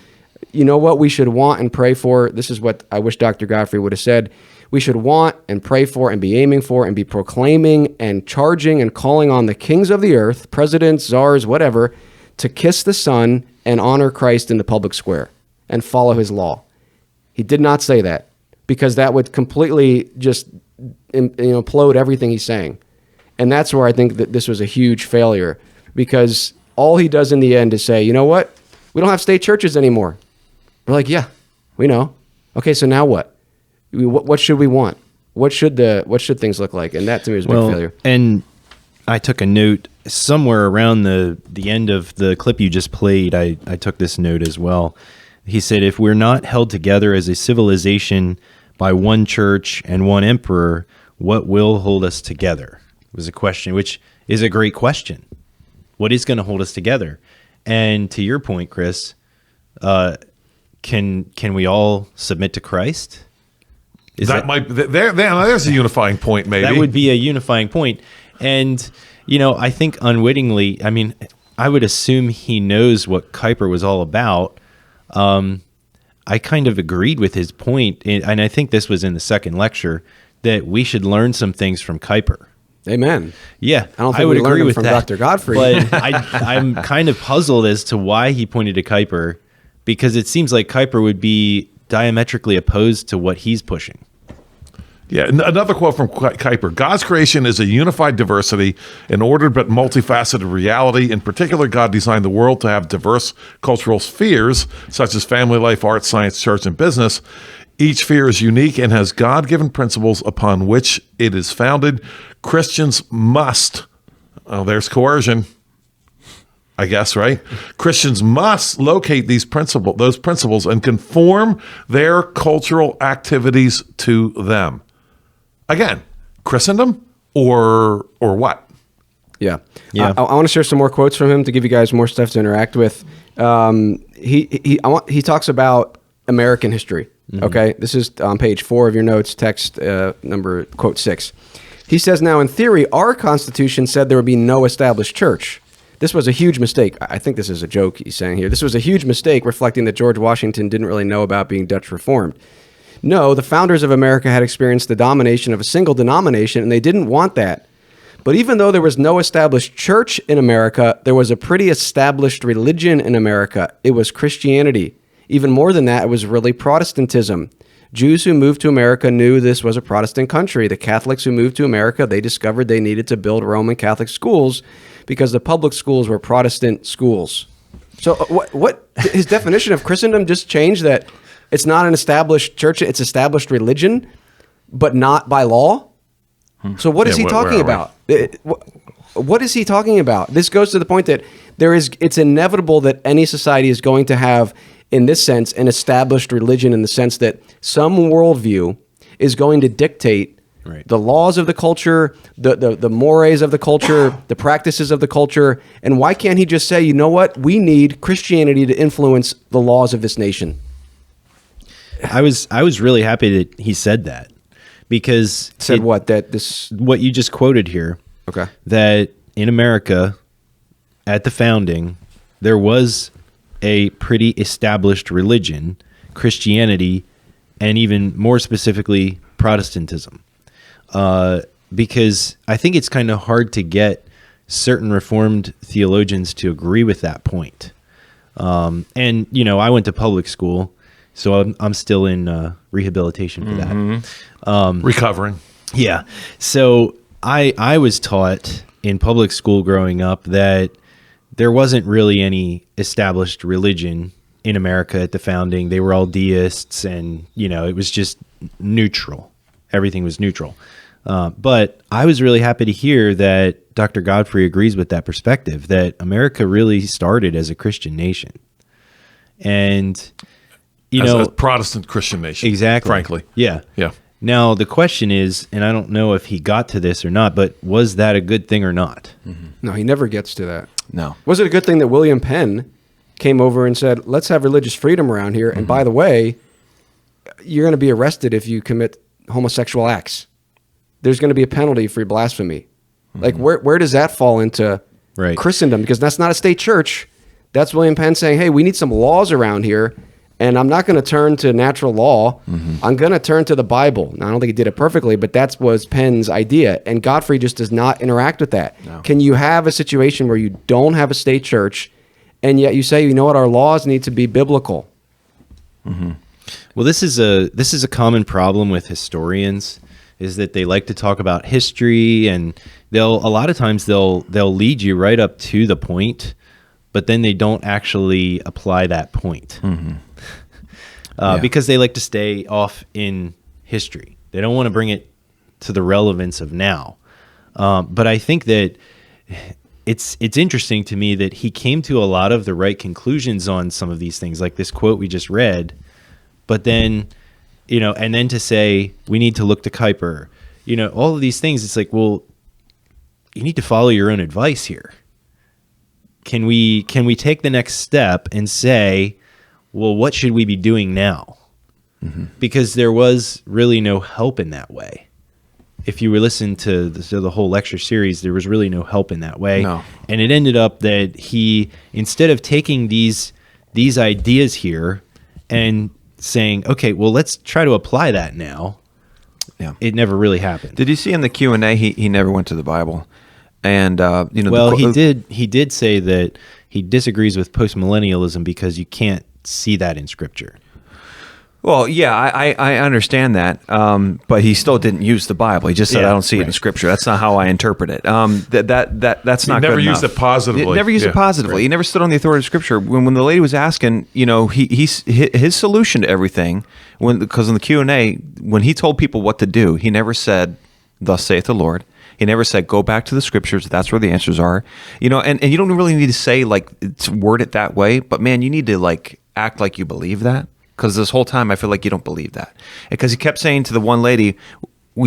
You know what we should want and pray for? This is what I wish Dr. Godfrey would have said. We should want and pray for and be aiming for and be proclaiming and charging and calling on the kings of the earth, presidents, czars, whatever, to kiss the Son and honor Christ in the public square and follow his law. He did not say that because that would completely just implode everything he's saying. And that's where I think that this was a huge failure, because all he does in the end is say, you know what? We don't have state churches anymore. We're like, yeah, we know. Okay, so now what? What should we want? What should things look like? And that to me is a big failure. And I took a note somewhere around the end of the clip you just played. I took this note as well, He said, if we're not held together as a civilization by one church and one emperor, what will hold us together? Was a question, which is a great question. What is going to hold us together? And to your point, Chris, can we all submit to Christ? There's a unifying point, maybe. That would be a unifying point. And, I think unwittingly, I would assume he knows what Kuyper was all about. I kind of agreed with his point, and I think this was in the second lecture, that we should learn some things from Kuyper. Amen. Yeah, I don't think would we learned agree them with from that. Dr. Godfrey. But I'm kind of puzzled as to why he pointed to Kuyper, because it seems like Kuyper would be diametrically opposed to what he's pushing. Yeah, another quote from Kuyper. God's creation is a unified diversity, an ordered but multifaceted reality. In particular, God designed the world to have diverse cultural spheres, such as family life, art, science, church, and business. Each sphere is unique and has God-given principles upon which it is founded. Christians must, there's coercion, I guess, right? Christians must locate those principles and conform their cultural activities to them. Again, Christendom or what? Yeah. Yeah. I want to share some more quotes from him to give you guys more stuff to interact with. He talks about American history. Okay. This is on page 4 of your notes, text number, quote 6. He says, now in theory, our Constitution said there would be no established church. This was a huge mistake. I think this is a joke he's saying here. This was a huge mistake, reflecting that George Washington didn't really know about being Dutch Reformed. No, the founders of America had experienced the domination of a single denomination, and they didn't want that. But even though there was no established church in America, there was a pretty established religion in America. It was Christianity. Even more than that, it was really Protestantism. Jews who moved to America knew this was a Protestant country. The Catholics who moved to America, they discovered they needed to build Roman Catholic schools because the public schools were Protestant schools. So what his definition of Christendom just changed that it's not an established church, it's established religion, but not by law? So what is he talking about? What is he talking about? This goes to the point that it's inevitable that any society is going to have, in this sense, an established religion, in the sense that some worldview is going to dictate the laws of the culture, the mores of the culture, the practices of the culture. And why can't he just say, you know what? We need Christianity to influence the laws of this nation. I was really happy that he said that, because what you just quoted here. Okay. That in America, at the founding, there was a pretty established religion, Christianity, and even more specifically, Protestantism. Because I think it's kind of hard to get certain Reformed theologians to agree with that point. And, I went to public school, so I'm still in rehabilitation for that. Recovering. Yeah. So I was taught in public school growing up that there wasn't really any established religion in America at the founding. They were all deists, and, it was just neutral. Everything was neutral. But I was really happy to hear that Dr. Godfrey agrees with that perspective, that America really started as a Christian nation. And, as a Protestant Christian nation. Exactly. Frankly. Yeah. Yeah. Now, the question is, and I don't know if he got to this or not, but was that a good thing or not? Mm-hmm. No, he never gets to that. No. Was it a good thing that William Penn came over and said, let's have religious freedom around here, and by the way, you're going to be arrested if you commit homosexual acts. There's going to be a penalty for blasphemy. Like, where does that fall into Christendom? Because that's not a state church. That's William Penn saying, hey, we need some laws around here, and I'm not going to turn to natural law. I'm going to turn to the Bible. Now, I don't think he did it perfectly, but that was Penn's idea, and Godfrey just does not interact with that. No. Can you have a situation where you don't have a state church, and yet you say, you know what, our laws need to be biblical? Well, this is a common problem with historians, is that they like to talk about history, and a lot of times they'll lead you right up to the point, but then they don't actually apply that point. Because they like to stay off in history. They don't want to bring it to the relevance of now. But I think that it's interesting to me that he came to a lot of the right conclusions on some of these things, like this quote we just read, but then, and then to say we need to look to Kuyper, all of these things. It's like, well, you need to follow your own advice here. Can we take the next step and say, well, what should we be doing now? Mm-hmm. Because there was really no help in that way. If you were listening to the whole lecture series, there was really no help in that way. No. And it ended up that he, instead of taking these ideas here and saying, okay, well, let's try to apply that now, it never really happened. Did you see in the Q&A, he never went to the Bible? And, well, he did say that he disagrees with postmillennialism because you can't see that in Scripture. Well, yeah, I understand that, but he still didn't use the Bible. He just said, "I don't see it in Scripture." That's not how I interpret it. That's not. He never good used enough. it positively. He never used it positively. Right. He never stood on the authority of Scripture. When the lady was asking, his solution to everything, because in the Q&A, when he told people what to do, he never said, "Thus saith the Lord." He never said, "Go back to the Scriptures. That's where the answers are." And you don't really need to say to word it that way, but man, you need to act like you believe that. Because this whole time I feel like you don't believe that. Because he kept saying to the one lady,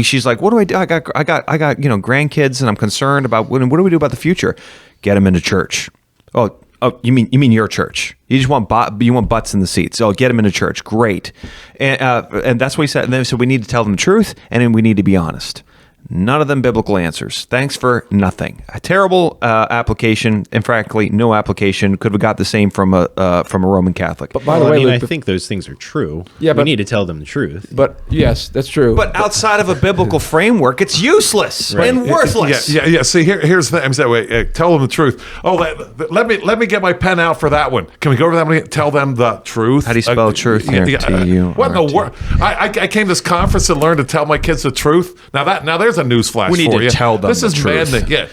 she's like, "What do I do? I got grandkids, and I'm concerned about what do we do about the future? Get them into church." Oh, you mean your church? You just want butts in the seats. Oh, get them into church. Great, and that's what he said. And then so we need to tell them the truth, and then we need to be honest. None of them biblical answers. Thanks for nothing. A terrible application, and frankly, no application. Could have got the same from a Roman Catholic. But by the way, Luke, I think those things are true. Yeah, we need to tell them the truth. But yes, that's true. But outside of a biblical framework, it's useless and worthless. Yeah. See, here's the thing. That way, tell them the truth. Oh, let me get my pen out for that one. Can we go over that one? Tell them the truth. How do you spell truth here? T-U-R-T. What in the world? I came to this conference and learned to tell my kids the truth. Now there's a newsflash for you. We need to tell them this the is truth. maddening. Yeah.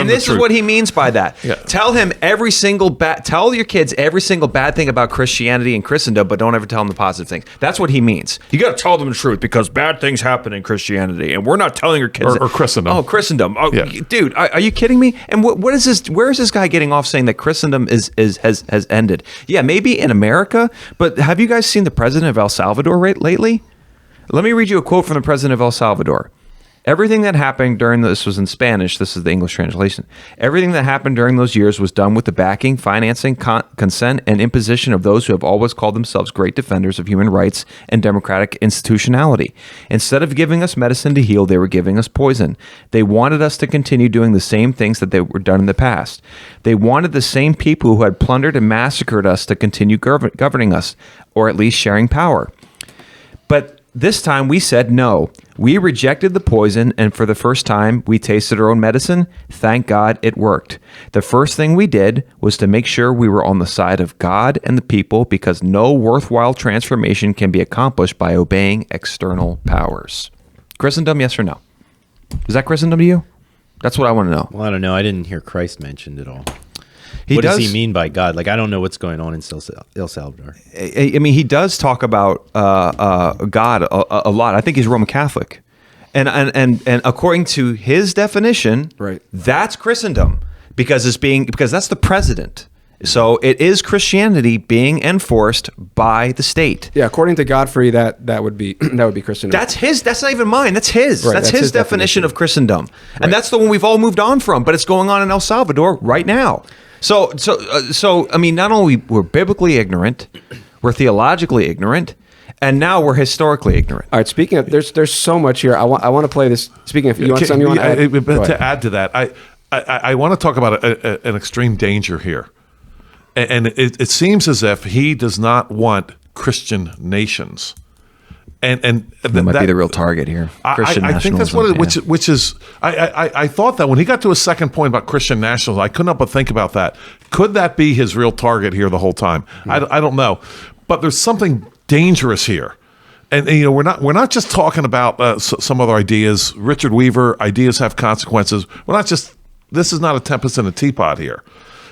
This is what he means by that. Yeah. Tell him tell your kids every single bad thing about Christianity and Christendom, but don't ever tell them the positive things. That's what he means. You got to tell them the truth because bad things happen in Christianity, and we're not telling your kids or Christendom. Oh, Christendom. Oh, yeah. Dude, are you kidding me? And what is this? Where is this guy getting off saying that Christendom has ended? Yeah, maybe in America, but have you guys seen the president of El Salvador lately? Let me read you a quote from the president of El Salvador. Everything that happened this was in Spanish, this is the English translation. Everything that happened during those years was done with the backing, financing, consent, and imposition of those who have always called themselves great defenders of human rights and democratic institutionality. Instead of giving us medicine to heal, they were giving us poison. They wanted us to continue doing the same things that they were done in the past. They wanted the same people who had plundered and massacred us to continue governing us, or at least sharing power. But this time we said no. We rejected the poison, and for the first time, we tasted our own medicine. Thank God it worked. The first thing we did was to make sure we were on the side of God and the people, because no worthwhile transformation can be accomplished by obeying external powers. Christendom, yes or no? Is that Christendom to you? That's what I want to know. Well, I don't know. I didn't hear Christ mentioned at all. What does he mean by God? I don't know what's going on in El Salvador. I mean, he does talk about God a lot. I think he's Roman Catholic, and according to his definition, right, that's Christendom because that's the president. So it is Christianity being enforced by the state. Yeah, according to Godfrey, that would be Christendom. That's not even mine. That's his. Right, that's his definition of Christendom, and that's the one we've all moved on from. But it's going on in El Salvador right now. So I mean, not only we're biblically ignorant, we're theologically ignorant, and now we're historically ignorant. All right. Speaking of, there's so much here. I want to play this. Speaking of, you want something you want to add? To add to that, I want to talk about an extreme danger here, and it seems as if he does not want Christian nations. And that might be the real target here. I think that's what which is. I thought that when he got to his second point about Christian nationalism, I couldn't help but think about that. Could that be his real target here the whole time? I don't know, but there's something dangerous here, and we're not just talking about some other ideas. Richard Weaver, ideas have consequences. We're not just. This is not a tempest in a teapot here.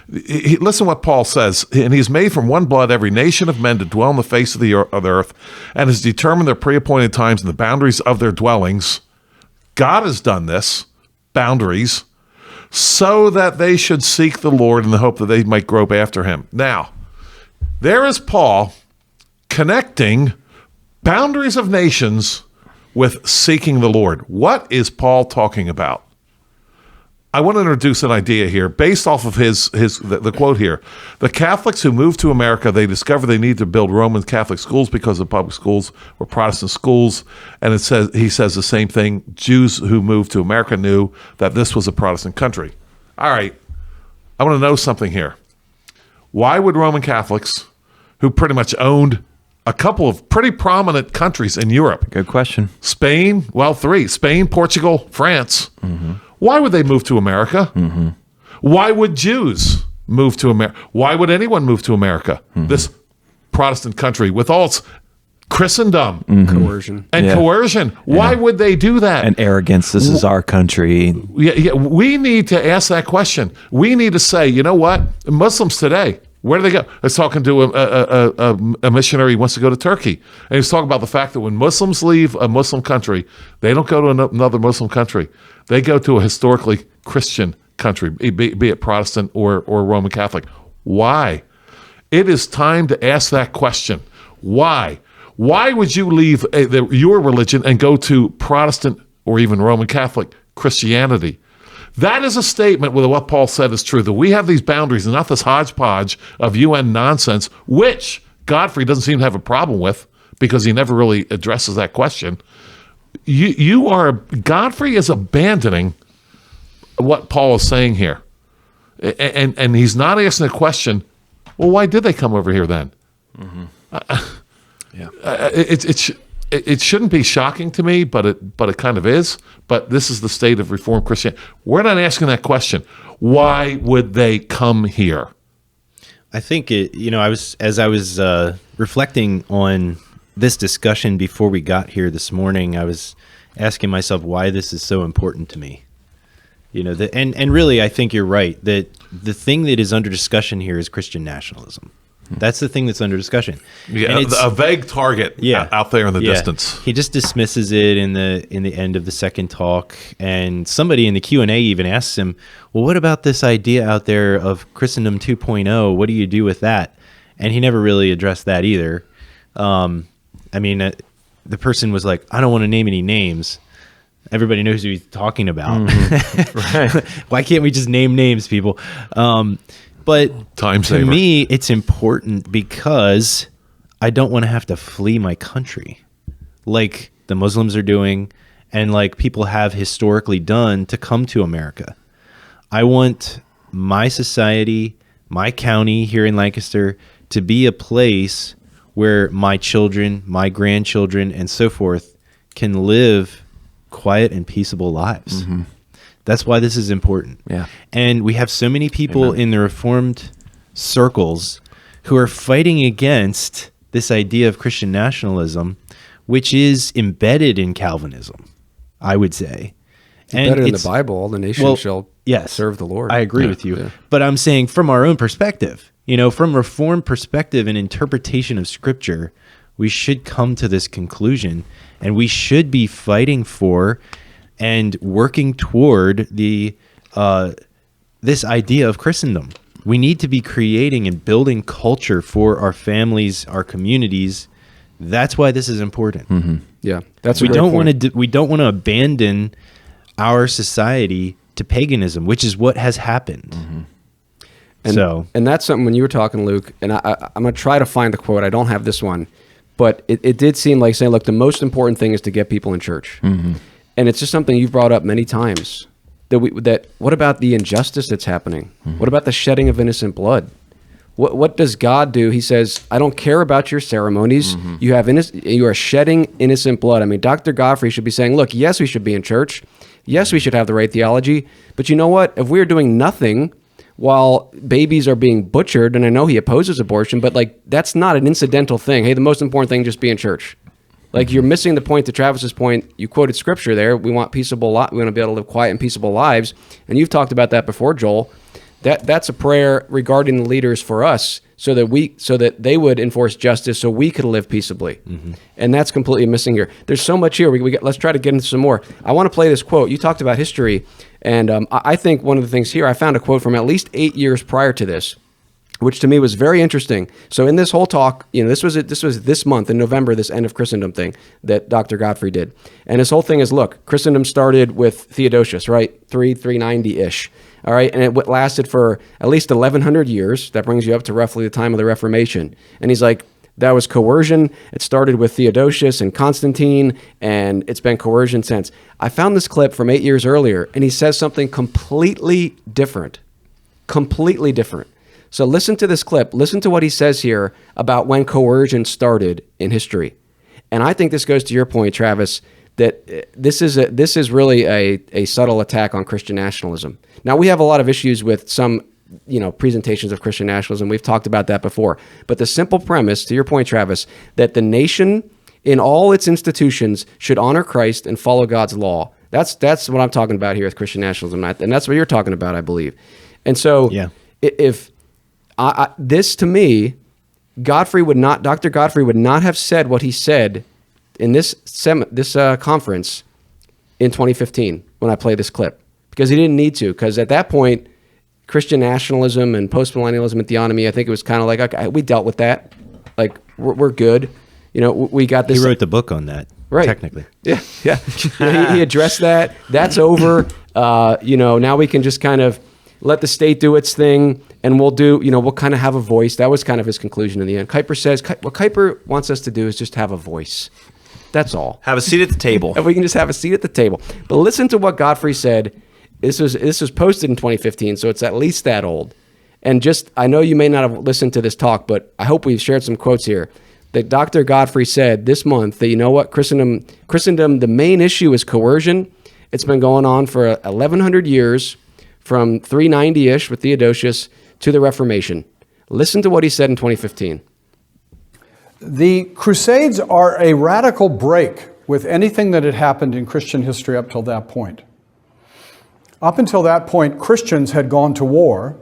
Listen what Paul says, and he's made from one blood every nation of men to dwell on the face of the earth, and has determined their pre-appointed times and the boundaries of their dwellings. God has done this, boundaries, so that they should seek the Lord in the hope that they might grope after him. Now, there is Paul connecting boundaries of nations with seeking the Lord. What is Paul talking about? I want to introduce an idea here based off of the quote here. The Catholics who moved to America, they discovered they need to build Roman Catholic schools because the public schools were Protestant schools. And he says the same thing. Jews who moved to America knew that this was a Protestant country. All right, I want to know something here. Why would Roman Catholics, who pretty much owned a couple of pretty prominent countries in Europe. Good question. Spain, well, 3. Spain, Portugal, France. Mm-hmm. Why would they move to America? Mm-hmm. Why would Jews move to America? Why would anyone move to America? Mm-hmm. This Protestant country with all its Christendom. Mm-hmm. Coercion. And coercion. Why would they do that? And arrogance. This is our country. Yeah, we need to ask that question. We need to say, you know what? Muslims today, where do they go? I was talking to a missionary who wants to go to Turkey. And he was talking about the fact that when Muslims leave a Muslim country, they don't go to another Muslim country. They go to a historically Christian country, be it Protestant or Roman Catholic. Why? It is time to ask that question. Why? Why would you leave your religion and go to Protestant or even Roman Catholic Christianity? That is a statement where what Paul said is true, that we have these boundaries and not this hodgepodge of UN nonsense, which Godfrey doesn't seem to have a problem with because he never really addresses that question. Godfrey is abandoning what Paul is saying here. And he's not asking the question, well, why did they come over here then? Mm-hmm. It shouldn't be shocking to me, but it kind of is. But this is the state of Reformed Christianity. We're not asking that question. Why would they come here? I think I was reflecting on this discussion before we got here this morning. I was asking myself why this is so important to me. And really, I think you're right that the thing that is under discussion here is Christian nationalism. That's the thing that's under discussion. Yeah, a vague target out there in the distance. He just dismisses it in the end of the second talk, and somebody in the Q&A even asks him, well, what about this idea out there of Christendom 2.0? What do you do with that? And he never really addressed that either. The person was like, I don't want to name any names. Everybody knows who he's talking about. Mm-hmm. Right. Why can't we just name names, people? But to me, it's important because I don't want to have to flee my country like the Muslims are doing and like people have historically done to come to America. I want my society, my county here in Lancaster to be a place where my children, my grandchildren, and so forth can live quiet and peaceable lives. Mm-hmm. That's why this is important. Yeah. And we have so many people in the Reformed circles who are fighting against this idea of Christian nationalism, which is embedded in Calvinism, I would say. Embedded in the Bible, all the nations shall serve the Lord. I agree with you. Yeah. But I'm saying from our own perspective, from Reformed perspective and interpretation of Scripture, we should come to this conclusion, and we should be fighting for and working toward this idea of Christendom. We need to be creating and building culture for our families, our communities. That's why this is important. Mm-hmm. Yeah, that's we don't want to abandon our society to paganism, which is what has happened. Mm-hmm. And that's something when you were talking, Luke. And I'm going to try to find the quote. I don't have this one, but it did seem like saying, "Look, the most important thing is to get people in church." Mm-hmm. And it's just something you've brought up many times. What about the injustice that's happening? Mm-hmm. What about the shedding of innocent blood? What does God do? He says, I don't care about your ceremonies. Mm-hmm. You are shedding innocent blood. I mean, Dr. Godfrey should be saying, look, yes, we should be in church. Yes, we should have the right theology. But you know what? If we're doing nothing while babies are being butchered, and I know he opposes abortion, but that's not an incidental thing. Hey, the most important thing, just be in church. You're missing the point. To Travis's point, you quoted Scripture there. We want peaceable. We want to be able to live quiet and peaceable lives. And you've talked about that before, Joel. That's a prayer regarding the leaders for us, so that they would enforce justice, so we could live peaceably. And that's completely missing here. There's so much here. Let's try to get into some more. I want to play this quote. You talked about history, and I think one of the things here, I found a quote from at least 8 years prior to this, which to me was very interesting. So in this whole talk, this was this month in November, this End of Christendom thing that Dr. Godfrey did. And his whole thing is, look, Christendom started with Theodosius, right? 390-ish. All right, and it lasted for at least 1,100 years. That brings you up to roughly the time of the Reformation. And he's like, that was coercion. It started with Theodosius and Constantine, and it's been coercion since. I found this clip from 8 years earlier, and he says something completely different. Completely different. So listen to this clip. Listen to what he says here about when coercion started in history. And I think this goes to your point, Travis, that this is really a subtle attack on Christian nationalism. Now, we have a lot of issues with some presentations of Christian nationalism. We've talked about that before. But the simple premise, to your point, Travis, that the nation in all its institutions should honor Christ and follow God's law. That's what I'm talking about here with Christian nationalism. And that's what you're talking about, I believe. And so if this, to me, Dr. Godfrey would not have said what he said in this conference in 2015 when I played this clip, because he didn't need to, because at that point, Christian nationalism and postmillennialism and theonomy, I think it was kind of like, okay, we dealt with that. Like, we're good. We got this. He wrote the book on that, right? Technically. Yeah. He addressed that. That's over. Now we can just kind of let the state do its thing, and we'll kind of have a voice. That was kind of his conclusion in the end. Kuyper says, what Kuyper wants us to do is just have a voice. That's all. Have a seat at the table. If we can just have a seat at the table. But listen to what Godfrey said. This was posted in 2015, so it's at least that old. And I know you may not have listened to this talk, but I hope we've shared some quotes here. That Dr. Godfrey said this month that, Christendom, the main issue is coercion. It's been going on for 1,100 years, from 390-ish with Theodosius to the Reformation. Listen to what he said in 2015. The Crusades are a radical break with anything that had happened in Christian history up till that point. Up until that point, Christians had gone to war,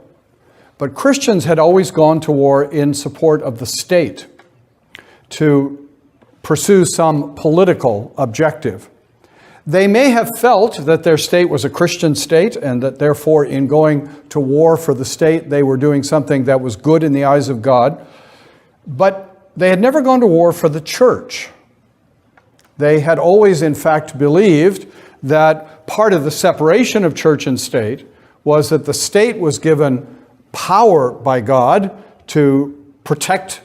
but Christians had always gone to war in support of the state to pursue some political objective. They may have felt that their state was a Christian state, and that therefore in going to war for the state, they were doing something that was good in the eyes of God. But they had never gone to war for the church. They had always, in fact, believed that part of the separation of church and state was that the state was given power by God to protect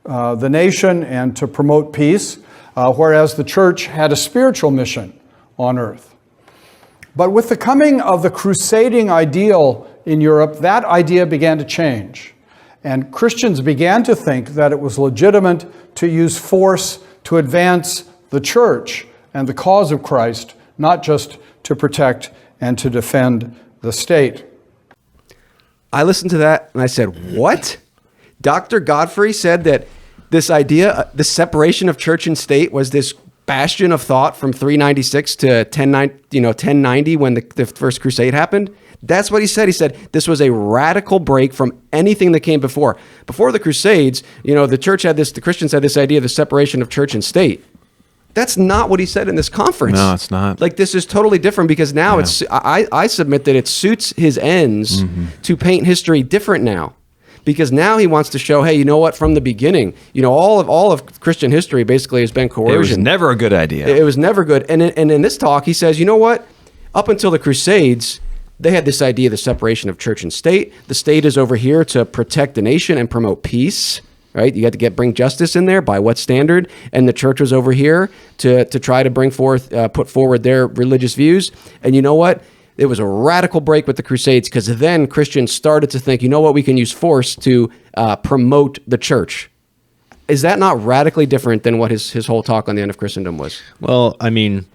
the nation and to promote peace, whereas the church had a spiritual mission on earth. But with the coming of the crusading ideal in Europe, that idea began to change. And Christians began to think that it was legitimate to use force to advance the church and the cause of Christ, not just to protect and to defend the state. I listened to that and I said, what? Dr. Godfrey said that this idea, the separation of church and state, was this bastion of thought from 396 to 1090 when the First Crusade happened. That's what he said. He said this was a radical break from anything that came before. Before the Crusades, the Christians had this idea of the separation of church and state. That's not what he said in this conference. No, it's not. Like, this is totally different, because now I submit that it suits his ends to paint history different now. Because now he wants to show, hey, you know what? From the beginning, all of Christian history basically has been coercion. It was never a good idea. It was never good. And in this talk, he says, you know what? Up until the Crusades, they had this idea of the separation of church and state. The state is over here to protect the nation and promote peace, right? You got to bring justice in there. By what standard? And the church was over here to try to put forward their religious views. And you know what? It was a radical break with the Crusades, because then Christians started to think, you know what, we can use force to promote the church. Is that not radically different than what his whole talk on the End of Christendom was? Well, I mean,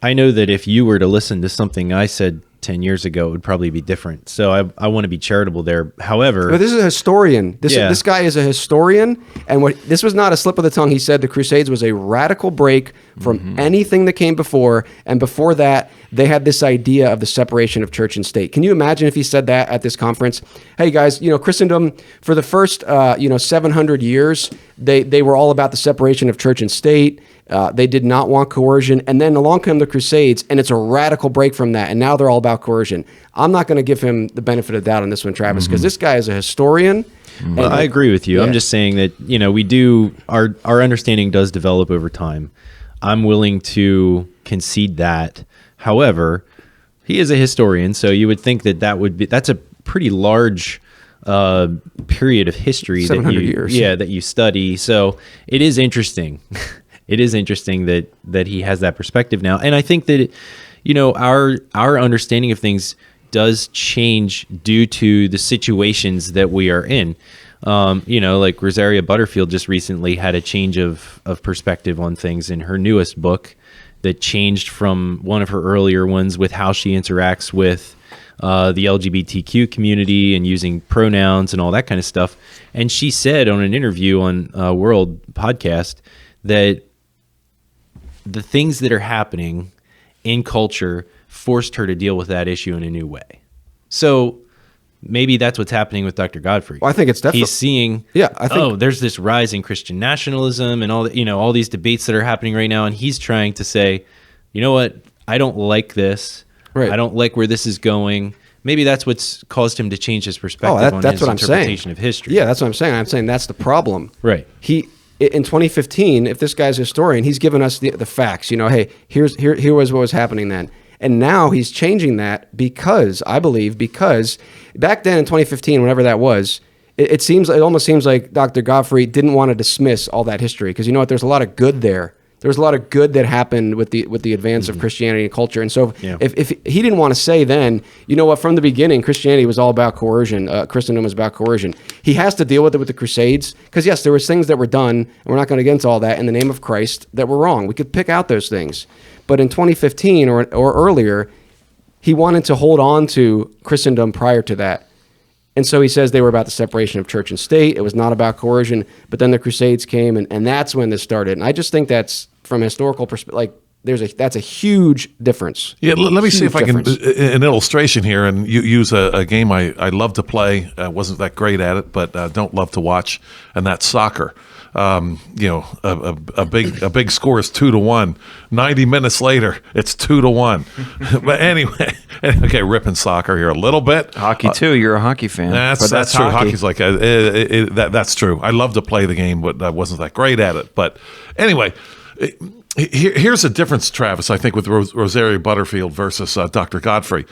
I know that if you were to listen to something I said 10 years ago, it would probably be different. So I want to be charitable there. However, but this is a historian. This guy is a historian, and this was not a slip of the tongue. He said the Crusades was a radical break from anything that came before. And before that, they had this idea of the separation of church and state. Can you imagine if he said that at this conference? Hey guys, Christendom for the first 700 years, they were all about the separation of church and state. They did not want coercion. And then along come the Crusades, and it's a radical break from that. And now they're all about coercion. I'm not going to give him the benefit of the doubt on this one, Travis, because this guy is a historian. Well, I agree with you. Yeah. I'm just saying that, we do, our understanding does develop over time. I'm willing to concede that. However, he is a historian, so you would think that's a pretty large period of history 700 years. That you study. So it is interesting. It is interesting that he has that perspective now. And I think that, our understanding of things does change due to the situations that we are in. Like Rosaria Butterfield just recently had a change of perspective on things in her newest book that changed from one of her earlier ones with how she interacts with the LGBTQ community and using pronouns and all that kind of stuff. And she said on an interview on World Podcast that the things that are happening in culture forced her to deal with that issue in a new way. So maybe that's what's happening with Dr. Godfrey. Well, I think it's definitely he's seeing. Yeah, I think there's this rise in Christian nationalism and all these debates that are happening right now, and he's trying to say, you know what, I don't like this. Right. I don't like where this is going. Maybe that's what's caused him to change his perspective on his interpretation of history. Yeah, that's what I'm saying. I'm saying that's the problem. Right. In 2015, if this guy's a historian, he's given us the facts. Hey, here was what was happening then. And now he's changing that because back then in 2015, whenever that was, it almost seems like Dr. Godfrey didn't want to dismiss all that history because you know what? There's a lot of good there. There was a lot of good that happened with the advance of Christianity and culture. And so if he didn't want to say then, you know what, from the beginning, Christianity was all about coercion. Christendom was about coercion. He has to deal with it with the Crusades because, yes, there was things that were done, and we're not going to get into all that in the name of Christ that were wrong. We could pick out those things. But in 2015 or earlier, he wanted to hold on to Christendom prior to that. And so he says they were about the separation of church and state. It was not about coercion. But then the Crusades came, and that's when this started. And I just think that's, from a historical perspective, that's a huge difference. Yeah, let me see if I can, an illustration here, and use a game I love to play. Wasn't that great at it, but don't love to watch, and that's soccer. A big score is 2-1. 90 minutes later, it's 2-1. But anyway, okay, ripping soccer here a little bit. Hockey too. You're a hockey fan. That's true. Hockey. Hockey's like that's true. I love to play the game, but I wasn't that great at it. But anyway. Here's a difference, Travis, I think, with Rosaria Butterfield versus Dr. Godfrey.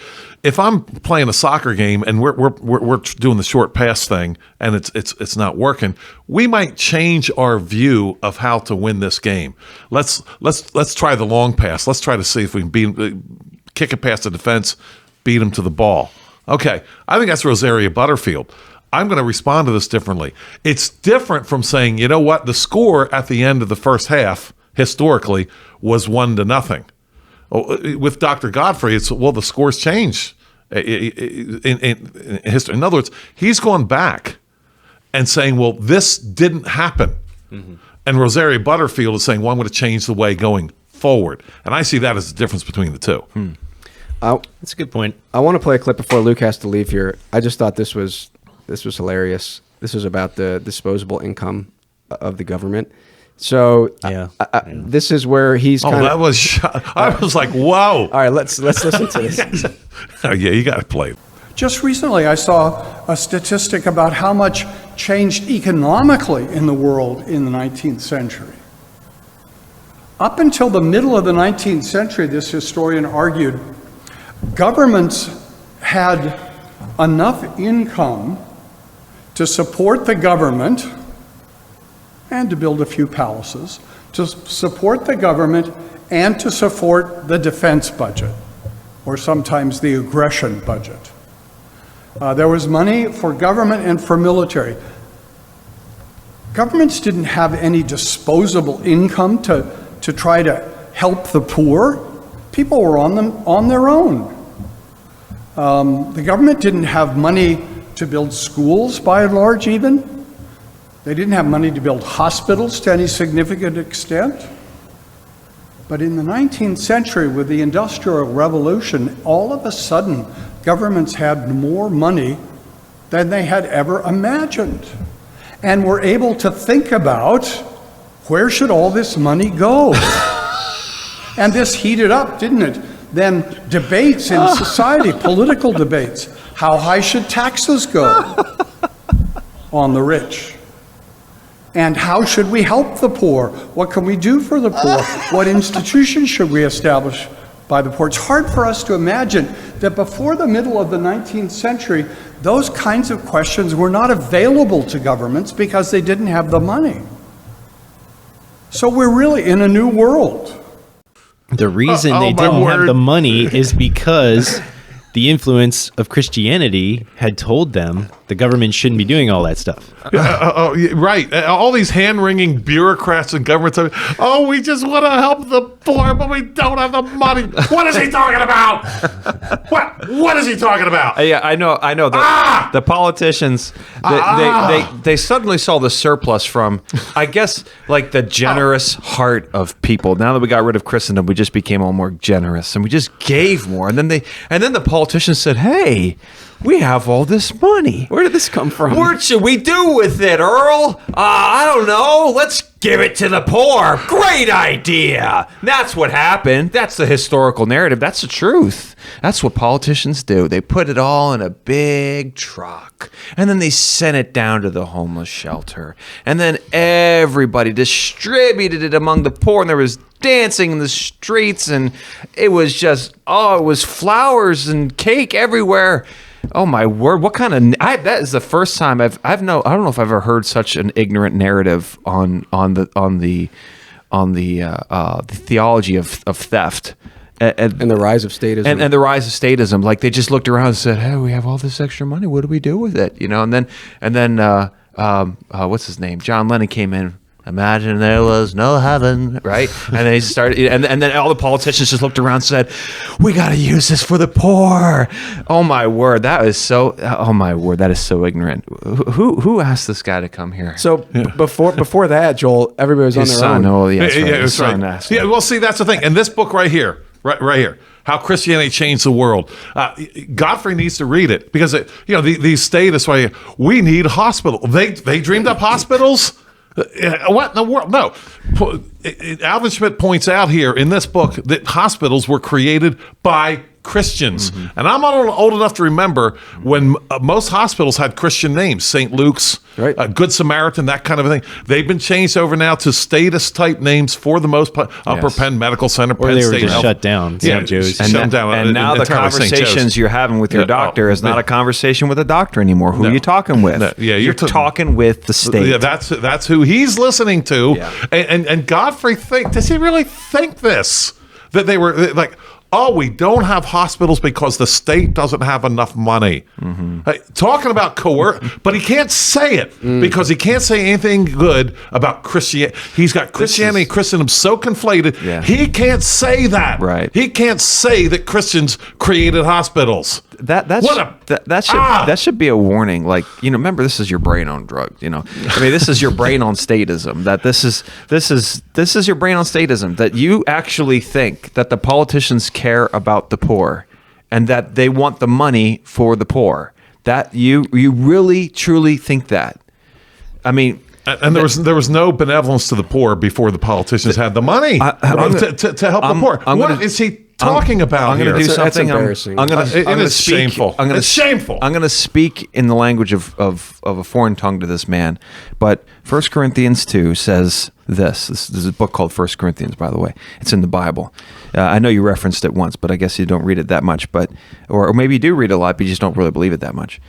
If I'm playing a soccer game and we're doing the short pass thing and it's not working, we might change our view of how to win this game. Let's try the long pass. Let's try to see if we can kick it past the defense, beat him to the ball. Okay, I think that's Rosaria Butterfield. I'm going to respond to this differently. It's different from saying, you know what, the score at the end of the first half historically was 1-0. With Dr. Godfrey, it's, well, the scores change in history. In other words, he's gone back and saying, well, this didn't happen. Mm-hmm. And Rosaria Butterfield is saying, well, I'm going to change the way going forward. And I see that as the difference between the two. That's a good point. I want to play a clip before Luke has to leave here. I just thought this was hilarious. This was about the disposable income of the government. So this is where he's kind of... that was... I was like, whoa. All right, let's listen to this. Yeah, you got to play it. Just recently, I saw a statistic about how much changed economically in the world in the 19th century. Up until the middle of the 19th century, this historian argued, governments had enough income to support the government and to build a few palaces, to support the government and to support the defense budget, or sometimes the aggression budget. There was money for government and for military. Governments didn't have any disposable income to try to help the poor. People were on their own. The government didn't have money to build schools, by and large, even. They didn't have money to build hospitals to any significant extent. But in the 19th century, with the Industrial Revolution, all of a sudden, governments had more money than they had ever imagined, and were able to think about, where should all this money go? And this heated up, didn't it? Then debates in society, political debates. How high should taxes go on the rich? And how should we help the poor? What can we do for the poor? What institutions should we establish by the poor? It's hard for us to imagine that before the middle of the 19th century, those kinds of questions were not available to governments because they didn't have the money. So we're really in a new world. The reason they my didn't have word. the money is because the influence of Christianity had told them the government shouldn't be doing all that stuff. Right. All these hand-wringing bureaucrats and governments. We just want to help the poor, but we don't have the money. What is he talking about? What is he talking about? Yeah, I know. The politicians, they suddenly saw the surplus from, I guess, like the generous heart of people. Now that we got rid of Christendom, we just became all more generous, and we just gave more. And then the politicians said, "Hey, we have all this money. Where did this come from? What should we do with it, Earl? I don't know. Let's give it to the poor. Great idea." That's what happened. That's the historical narrative. That's the truth. That's what politicians do. They put it all in a big truck, and then they sent it down to the homeless shelter. And then everybody distributed it among the poor, and there was dancing in the streets, and it was just, it was flowers and cake everywhere. Oh my word! What kind of that is the first time I don't know if I've ever heard such an ignorant narrative on the theology of theft And the rise of statism. and the rise of statism. Like, they just looked around and said, "Hey, we have all this extra money. What do we do with it?" You know. And then what's his name? John Lennon came in. Imagine there was no heaven, right? And then he started, and then all the politicians just looked around and said, "We got to use this for the poor." Oh my word, that is so. Oh my word, that is so ignorant. Who asked this guy to come here? So before that, Joel, everybody was His on their son. own. Oh, yeah, that's right. Yeah, His that's son right. asked. Yeah, well, see, that's the thing. And this book right here, right here, How Christianity Changed the World. Godfrey needs to read it because these statists, right? We need a hospital. They dreamed up hospitals. What in the world? No. Alvin Schmidt points out here in this book that hospitals were created by Christians. And I'm old enough to remember when most hospitals had Christian names, St. Luke's, Right. Good Samaritan, that kind of thing. They've been changed over now to status type names for the most part. Upper Penn Medical Center, Or Penn they were State just Health. shut down. Yeah, St. Joe's. shut them down. And now the entirely St. Joe's. conversations you're having with your doctor is not a conversation with a doctor anymore. Who are you talking with? No, yeah, you're talking with the state. Yeah, that's who he's listening to. Yeah. And Godfrey does he really think this? That they were like, we don't have hospitals because the state doesn't have enough money. Talking about but he can't say it because he can't say anything good about Christianity. He's got Christianity and Christendom so conflated. Yeah. He can't say that. Right. He can't say that Christians created hospitals. That should be a warning. Like, remember, this is your brain on drugs. This is your brain on statism. That this is your brain on statism. That you actually think that the politicians care about the poor, and that they want the money for the poor. That you really truly think that. I mean. And there was no benevolence to the poor before the politicians had the money to help the poor. What is he talking about I'm here? going to do That's something. embarrassing. It is shameful. It's shameful. I'm going to speak in the language of a foreign tongue to this man. But 1 Corinthians 2 says this. This is a book called 1 Corinthians, by the way. It's in the Bible. I know you referenced it once, but I guess you don't read it that much. Or maybe you do read it a lot, but you just don't really believe it that much.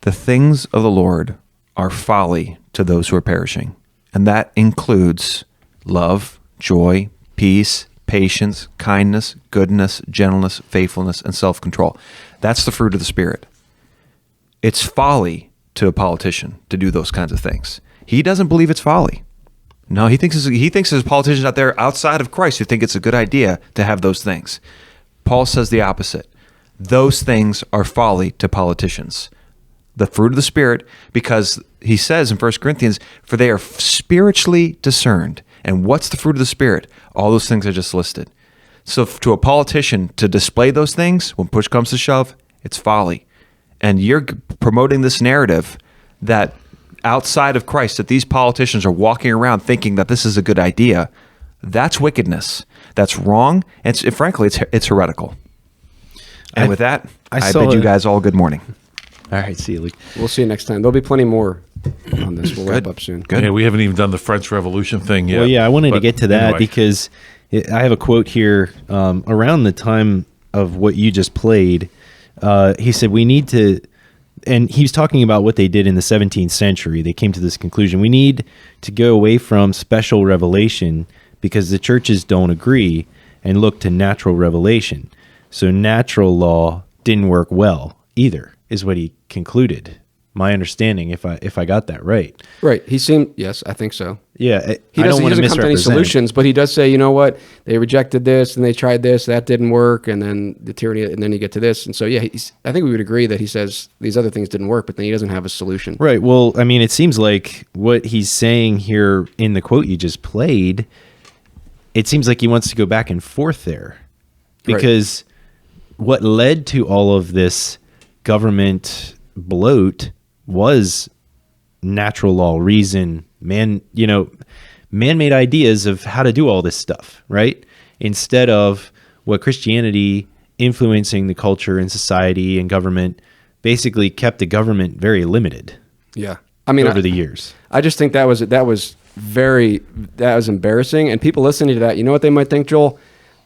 The things of the Lord are folly to those who are perishing. And that includes love, joy, peace, patience, kindness, goodness, gentleness, faithfulness, and self-control. That's the fruit of the Spirit. It's folly to a politician to do those kinds of things. He doesn't believe it's folly. No, he thinks there's politicians out there outside of Christ who think it's a good idea to have those things. Paul says the opposite. Those things are folly to politicians. The fruit of the Spirit, because he says in 1 Corinthians, for they are spiritually discerned. And what's the fruit of the Spirit? All those things I just listed. So to a politician to display those things, when push comes to shove, it's folly. And you're promoting this narrative that outside of Christ, that these politicians are walking around thinking that this is a good idea. That's wickedness. That's wrong. And frankly, it's heretical. And with that, I bid you guys all good morning. All right, see you, Luke. We'll see you next time. There'll be plenty more on this. We'll wrap up soon. Yeah, we haven't even done the French Revolution thing yet. Well, yeah, I wanted to get to that anyway. because I have a quote here around the time of what you just played. He said, we need to, and he was talking about what they did in the 17th century. They came to this conclusion. We need to go away from special revelation because the churches don't agree and look to natural revelation. So natural law didn't work well either, is what he concluded. My understanding, if I got that right. Right. He seemed, yes, I think so. Yeah. He doesn't come to any misrepresent. solutions, but he does say, you know what, they rejected this and they tried this, that didn't work, and then the tyranny, and then you get to this. And so, yeah, I think we would agree that he says these other things didn't work, but then he doesn't have a solution. Right. Well, I mean, it seems like what he's saying here in the quote you just played, it seems like he wants to go back and forth there. Because what led to all of this government bloat was natural law, reason, man-made ideas of how to do all this stuff, right? Instead of what Christianity influencing the culture and society and government basically kept the government very limited. Yeah. I mean, over the years. I just think that was embarrassing. And people listening to that, you know what they might think, Joel?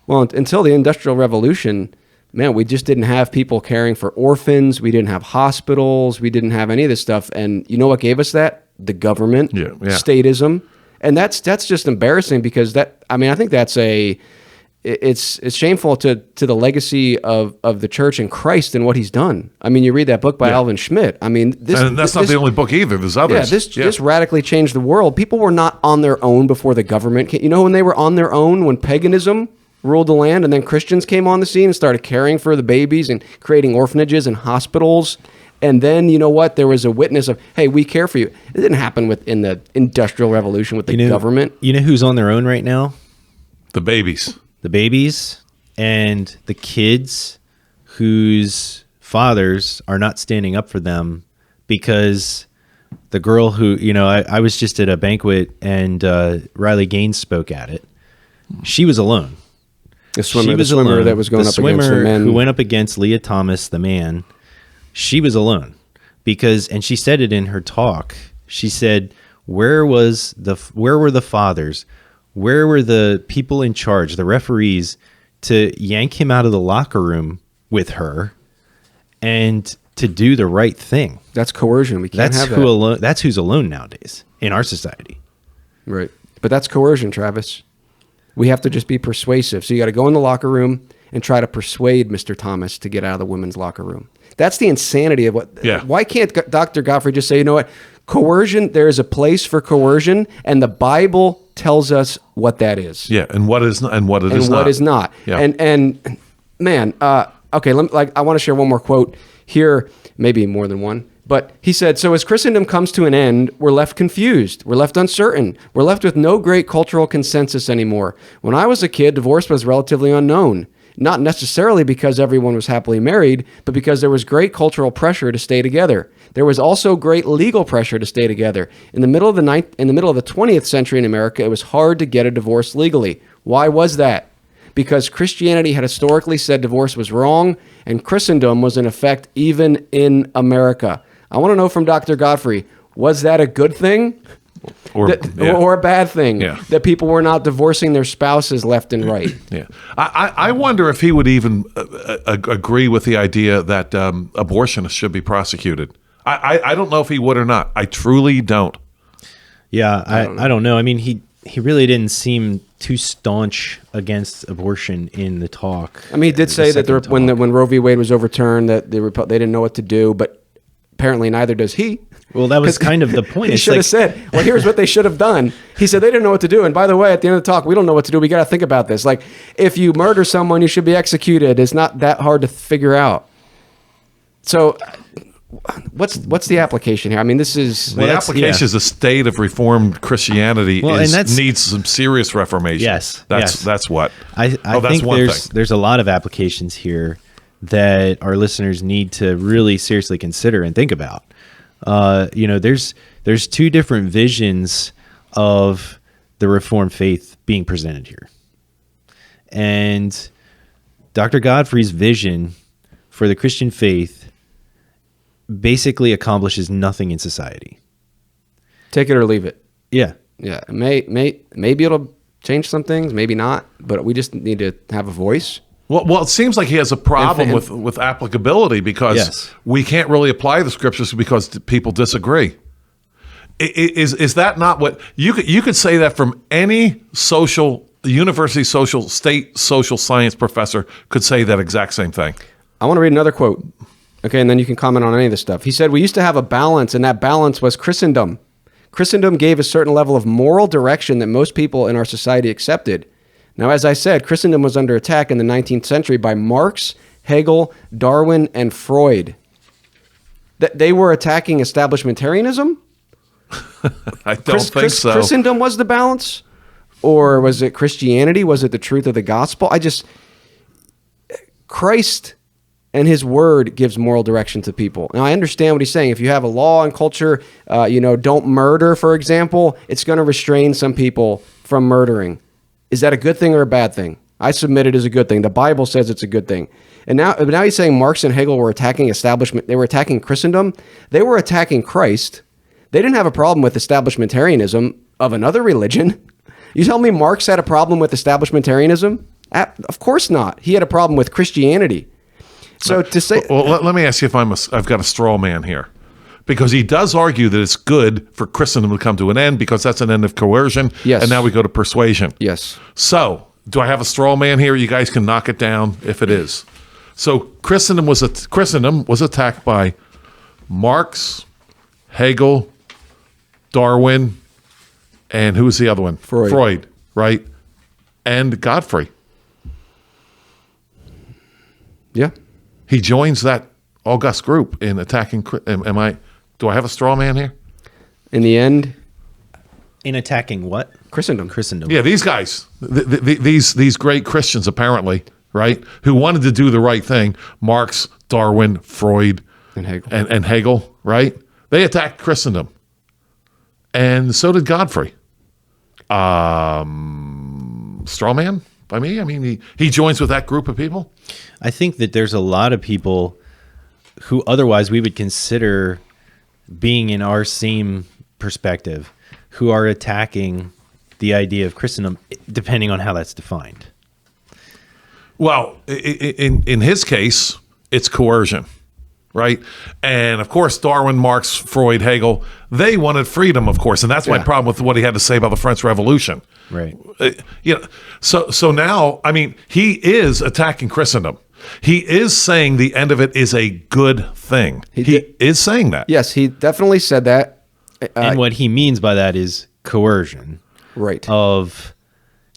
Well, until the Industrial Revolution, man, we just didn't have people caring for orphans. We didn't have hospitals. We didn't have any of this stuff. And you know what gave us that? The government, statism. And that's just embarrassing because I think that's it's shameful to the legacy of the church and Christ and what he's done. I mean, you read that book by Alvin Schmidt. I mean, that's not the only book either. There's others. Yeah, this radically changed the world. People were not on their own before the government came. You know when they were on their own, when paganism ruled the land, and then Christians came on the scene and started caring for the babies and creating orphanages and hospitals. And then, you know what? There was a witness of, hey, we care for you. It didn't happen in the Industrial Revolution with the government. You know who's on their own right now? The babies. The babies and the kids whose fathers are not standing up for them because the girl who, I was just at a banquet and Riley Gaines spoke at it. She was alone. The swimmer that was going up against the men. Who went up against Leah Thomas, the man. She was alone and she said it in her talk. She said, where were the fathers? Where were the people in charge, the referees, to yank him out of the locker room with her and to do the right thing? That's coercion. We can't have that. That's who's alone nowadays in our society. Right. But that's coercion, Travis. We have to just be persuasive. So you got to go in the locker room and try to persuade Mr. Thomas to get out of the women's locker room. That's the insanity of what. Yeah. Why can't Dr. Godfrey just say, you know what? Coercion, there is a place for coercion, and the Bible tells us what that is. Yeah, and what is not, and what is not. Yeah. And man, okay, I want to share one more quote here, maybe more than one. But he said, so as Christendom comes to an end, we're left confused. We're left uncertain. We're left with no great cultural consensus anymore. When I was a kid, divorce was relatively unknown. Not necessarily because everyone was happily married, but because there was great cultural pressure to stay together. There was also great legal pressure to stay together. In the middle of the 20th century in America, it was hard to get a divorce legally. Why was that? Because Christianity had historically said divorce was wrong, and Christendom was in effect even in America. I want to know from Dr. Godfrey, was that a good thing? Or a bad thing that people were not divorcing their spouses left and right. Yeah, I wonder if he would even agree with the idea that abortionists should be prosecuted. I don't know if he would or not. I truly don't. Yeah, I don't know. I mean, he really didn't seem too staunch against abortion in the talk. I mean, he did say that when Roe v. Wade was overturned, that they didn't know what to do, but apparently neither does he. Well, that was kind of the point. He should have said, well, here's what they should have done. He said they didn't know what to do. And by the way, at the end of the talk, we don't know what to do. We got to think about this. Like, if you murder someone, you should be executed. It's not that hard to figure out. So what's the application here? I mean, this is The application is the state of Reformed Christianity needs some serious reformation. Yes, that's what. I that's think one there's a lot of applications here that our listeners need to really seriously consider and think about. There's two different visions of the Reformed faith being presented here, and Dr. Godfrey's vision for the Christian faith basically accomplishes nothing in society. Take it or leave it. Yeah. Yeah, maybe it'll change some things, maybe not, but we just need to have a voice. Well, it seems like he has a problem with applicability because we can't really apply the scriptures because people disagree. Is that not what you could say that from any university state social science professor could say that exact same thing? I want to read another quote. Okay, and then you can comment on any of this stuff. He said, "We used to have a balance, and that balance was Christendom. Christendom gave a certain level of moral direction that most people in our society accepted. Now, as I said, Christendom was under attack in the 19th century by Marx, Hegel, Darwin, and Freud. They were attacking establishmentarianism? I don't think so. Christendom was the balance? Or was it Christianity? Was it the truth of the gospel? Christ and his word gives moral direction to people. Now, I understand what he's saying. If you have a law and culture, don't murder, for example, it's going to restrain some people from murdering. Is that a good thing or a bad thing? I submit it as a good thing. The Bible says it's a good thing. And now he's saying Marx and Hegel were attacking establishment. They were attacking Christendom. They were attacking Christ. They didn't have a problem with establishmentarianism of another religion. You tell me Marx had a problem with establishmentarianism? Of course not. He had a problem with Christianity. So to say, well, let me ask you if I've got a straw man here, because he does argue that it's good for Christendom to come to an end because that's an end of coercion. Yes. And now we go to persuasion. Yes. So do I have a straw man here? You guys can knock it down if it is. So Christendom was attacked by Marx, Hegel, Darwin, and who was the other one? Freud, right? And Godfrey. Yeah. He joins that august group in attacking. Do I have a straw man here? In the end, in attacking what? Christendom. Yeah, these guys, these great Christians, apparently, right, who wanted to do the right thing. Marx, Darwin, Freud, and Hegel, and Hegel, right? They attacked Christendom, and so did Godfrey. Straw man by me. I mean, he joins with that group of people. I think that there's a lot of people who otherwise we would consider being in our same perspective who are attacking the idea of Christendom, depending on how that's defined. Well, in his case, it's coercion, right? And of course, Darwin, Marx, Freud, Hegel, they wanted freedom, of course, and that's my problem with what he had to say about the French Revolution. Right. So now, I mean, he is attacking Christendom. He is saying the end of it is a good thing. He is saying that. Yes, he definitely said that. And what he means by that is coercion. Right. Of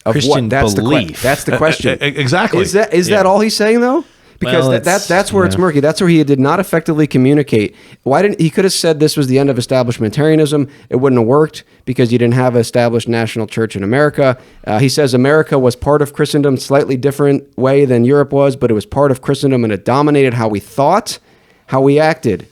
Christian belief. That's the question. Exactly. Is that all he's saying, though? Because that's where it's murky. That's where he did not effectively communicate. He could have said this was the end of establishmentarianism. It wouldn't have worked because you didn't have an established national church in America. He says America was part of Christendom, slightly different way than Europe was, but it was part of Christendom and it dominated how we thought, how we acted.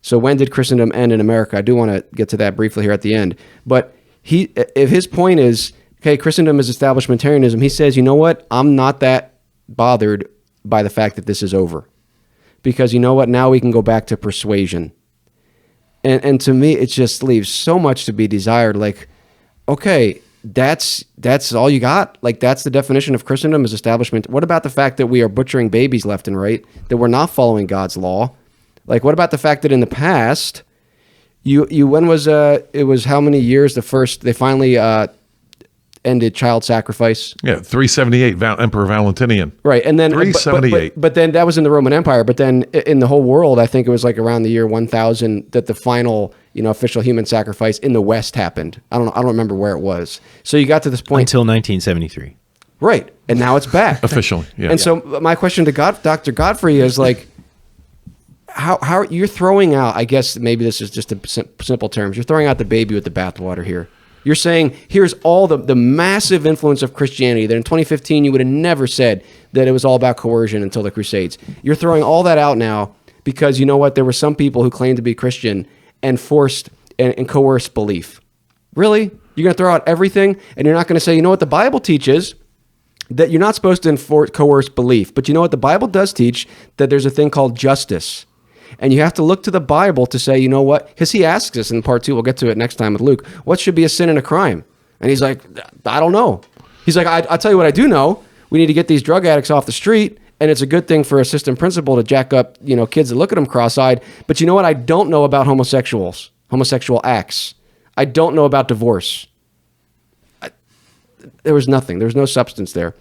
So when did Christendom end in America? I do want to get to that briefly here at the end. But if his point is, okay, Christendom is establishmentarianism, he says, you know what? I'm not that bothered by the fact that this is over. Because you know what? Now we can go back to persuasion. And to me, it just leaves so much to be desired. Like, okay, that's all you got? Like, that's the definition of Christendom is establishment. What about the fact that we are butchering babies left and right, that we're not following God's law? Like, what about the fact that in the past, it was how many years they finally ended child sacrifice? Yeah, 378, Emperor Valentinian. Right, and then 378. But then that was in the Roman Empire. But then in the whole world, I think it was like around the year 1000 that the final, official human sacrifice in the West happened. I don't remember where it was. So you got to this point until 1973. Right, and now it's back Officially. Yeah. And so my question to Dr. Godfrey is like, how you're throwing out, I guess maybe this is just a simple terms, you're throwing out the baby with the bathwater here. You're saying here's all the massive influence of Christianity that in 2015 you would have never said that it was all about coercion until the Crusades. You're throwing all that out now because you know what? There were some people who claimed to be Christian and forced and coerced belief. Really? You're going to throw out everything and you're not going to say, you know what the Bible teaches? That you're not supposed to coerce belief. But you know what? The Bible does teach that there's a thing called justice. And you have to look to the Bible to say, you know what? Because he asks us in part 2, we'll get to it next time with Luke, what should be a sin and a crime? And he's like, I don't know. He's like, I'll tell you what I do know. We need to get these drug addicts off the street. And it's a good thing for assistant principal to jack up, kids that look at them cross-eyed. But you know what? I don't know about homosexual acts. I don't know about divorce. There was nothing. There was no substance there.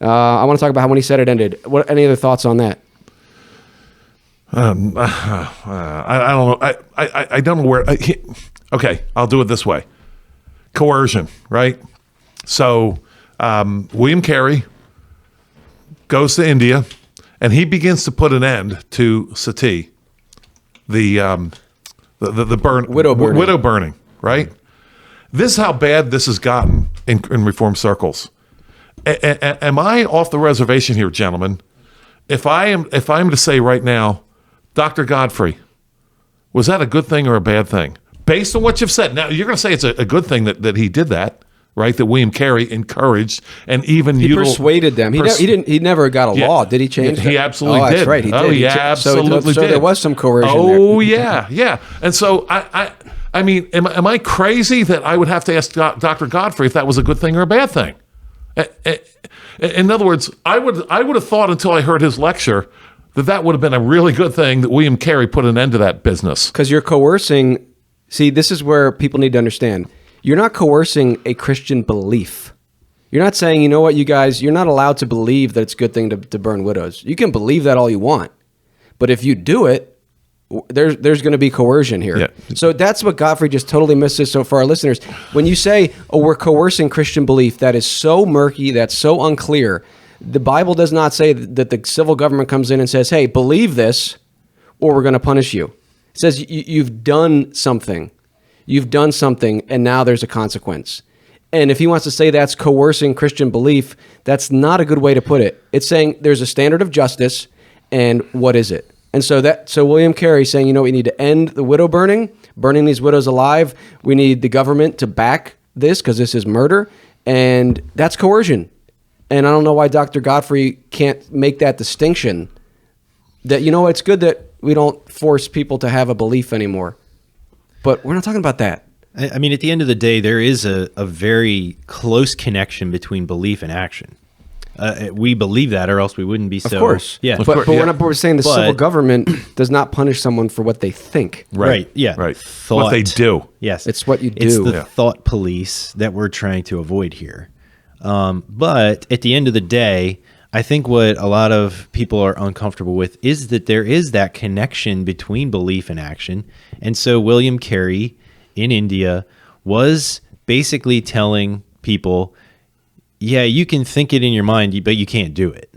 I want to talk about how when he said it ended. Any other thoughts on that? I don't know. I don't know where. Okay, I'll do it this way. Coercion, right? So William Carey goes to India, and he begins to put an end to sati, the widow burning, right? This is how bad this has gotten in Reformed circles. Am I off the reservation here, gentlemen? If I'm to say right now, Dr. Godfrey, was that a good thing or a bad thing? Based on what you've said. Now, you're going to say it's a good thing that he did that, right? That William Carey encouraged and even he persuaded them. He never got a law. Did he change that? He absolutely did. That's right. He did. He absolutely did. So there was some coercion there. Oh, yeah. And so I mean, am I crazy that I would have to ask Dr. Godfrey if that was a good thing or a bad thing? In other words, I would have thought until I heard his lecture that would have been a really good thing that William Carey put an end to that business. Because you're coercing. See, this is where people need to understand. You're not coercing a Christian belief. You're not saying, you know what, you guys, you're not allowed to believe that it's a good thing to burn widows. You can believe that all you want. But if you do it, there's going to be coercion here. Yeah. So that's what Godfrey just totally misses. So for our listeners, when you say, we're coercing Christian belief, that is so murky, that's so unclear. The Bible does not say that the civil government comes in and says, hey, believe this or we're going to punish you. It says you've done something. You've done something and now there's a consequence. And if he wants to say that's coercing Christian belief, that's not a good way to put it. It's saying there's a standard of justice and what is it? And so William Carey saying, you know, we need to end the widow burning these widows alive. We need the government to back this because this is murder. And that's coercion. And I don't know why Dr. Godfrey can't make that distinction that, you know, it's good that we don't force people to have a belief anymore. But we're not talking about that. I mean, at the end of the day, there is a very close connection between belief and action. We believe that, or else we wouldn't be so. Of course, yeah. But we're saying the civil government does not punish someone for what they think. Right. Yeah. Right. Thought. What they do. Yes. It's what you do. It's the thought police that we're trying to avoid here. But at the end of the day, I think what a lot of people are uncomfortable with is that there is that connection between belief and action. And so William Carey in India was basically telling people, yeah, you can think it in your mind, but you can't do it.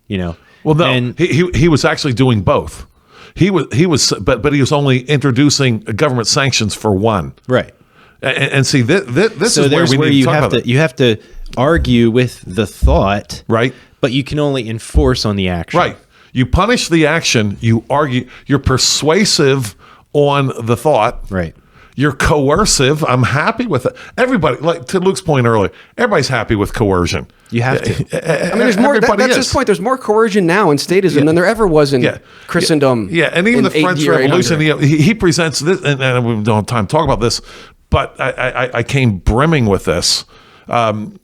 You know. Well, no, and he was actually doing both. But he was only introducing government sanctions for one. Right. And see, this is where we need to talk about it. You have to argue with the thought, right? But you can only enforce on the action, right? You punish the action. You argue. You're persuasive on the thought, right? You're coercive. I'm happy with it. Everybody, like to Luke's point earlier, everybody's happy with coercion. You have to. I mean, there's more. That's his point. There's more coercion now in statism than there ever was in Christendom. Yeah, and even the French Revolution. He presents this, and we don't have time to talk about this, but I came brimming with this.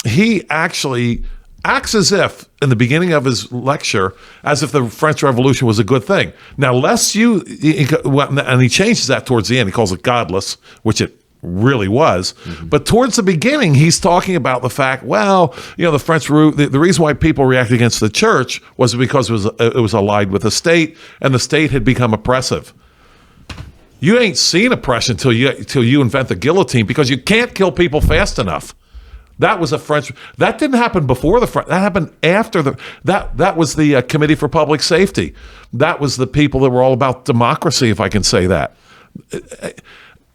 He actually acts as if, in the beginning of his lecture, as if the French Revolution was a good thing. Now, and he changes that towards the end. He calls it godless, which it really was. Mm-hmm. But towards the beginning, he's talking about the fact, well, you know, the reason why people reacted against the church was because it was allied with the state, and the state had become oppressive. You ain't seen oppression till you invent the guillotine, because you can't kill people fast enough. That was a French. That didn't happen before the French. That happened after the. That was the Committee for Public Safety. That was the people that were all about democracy, if I can say that.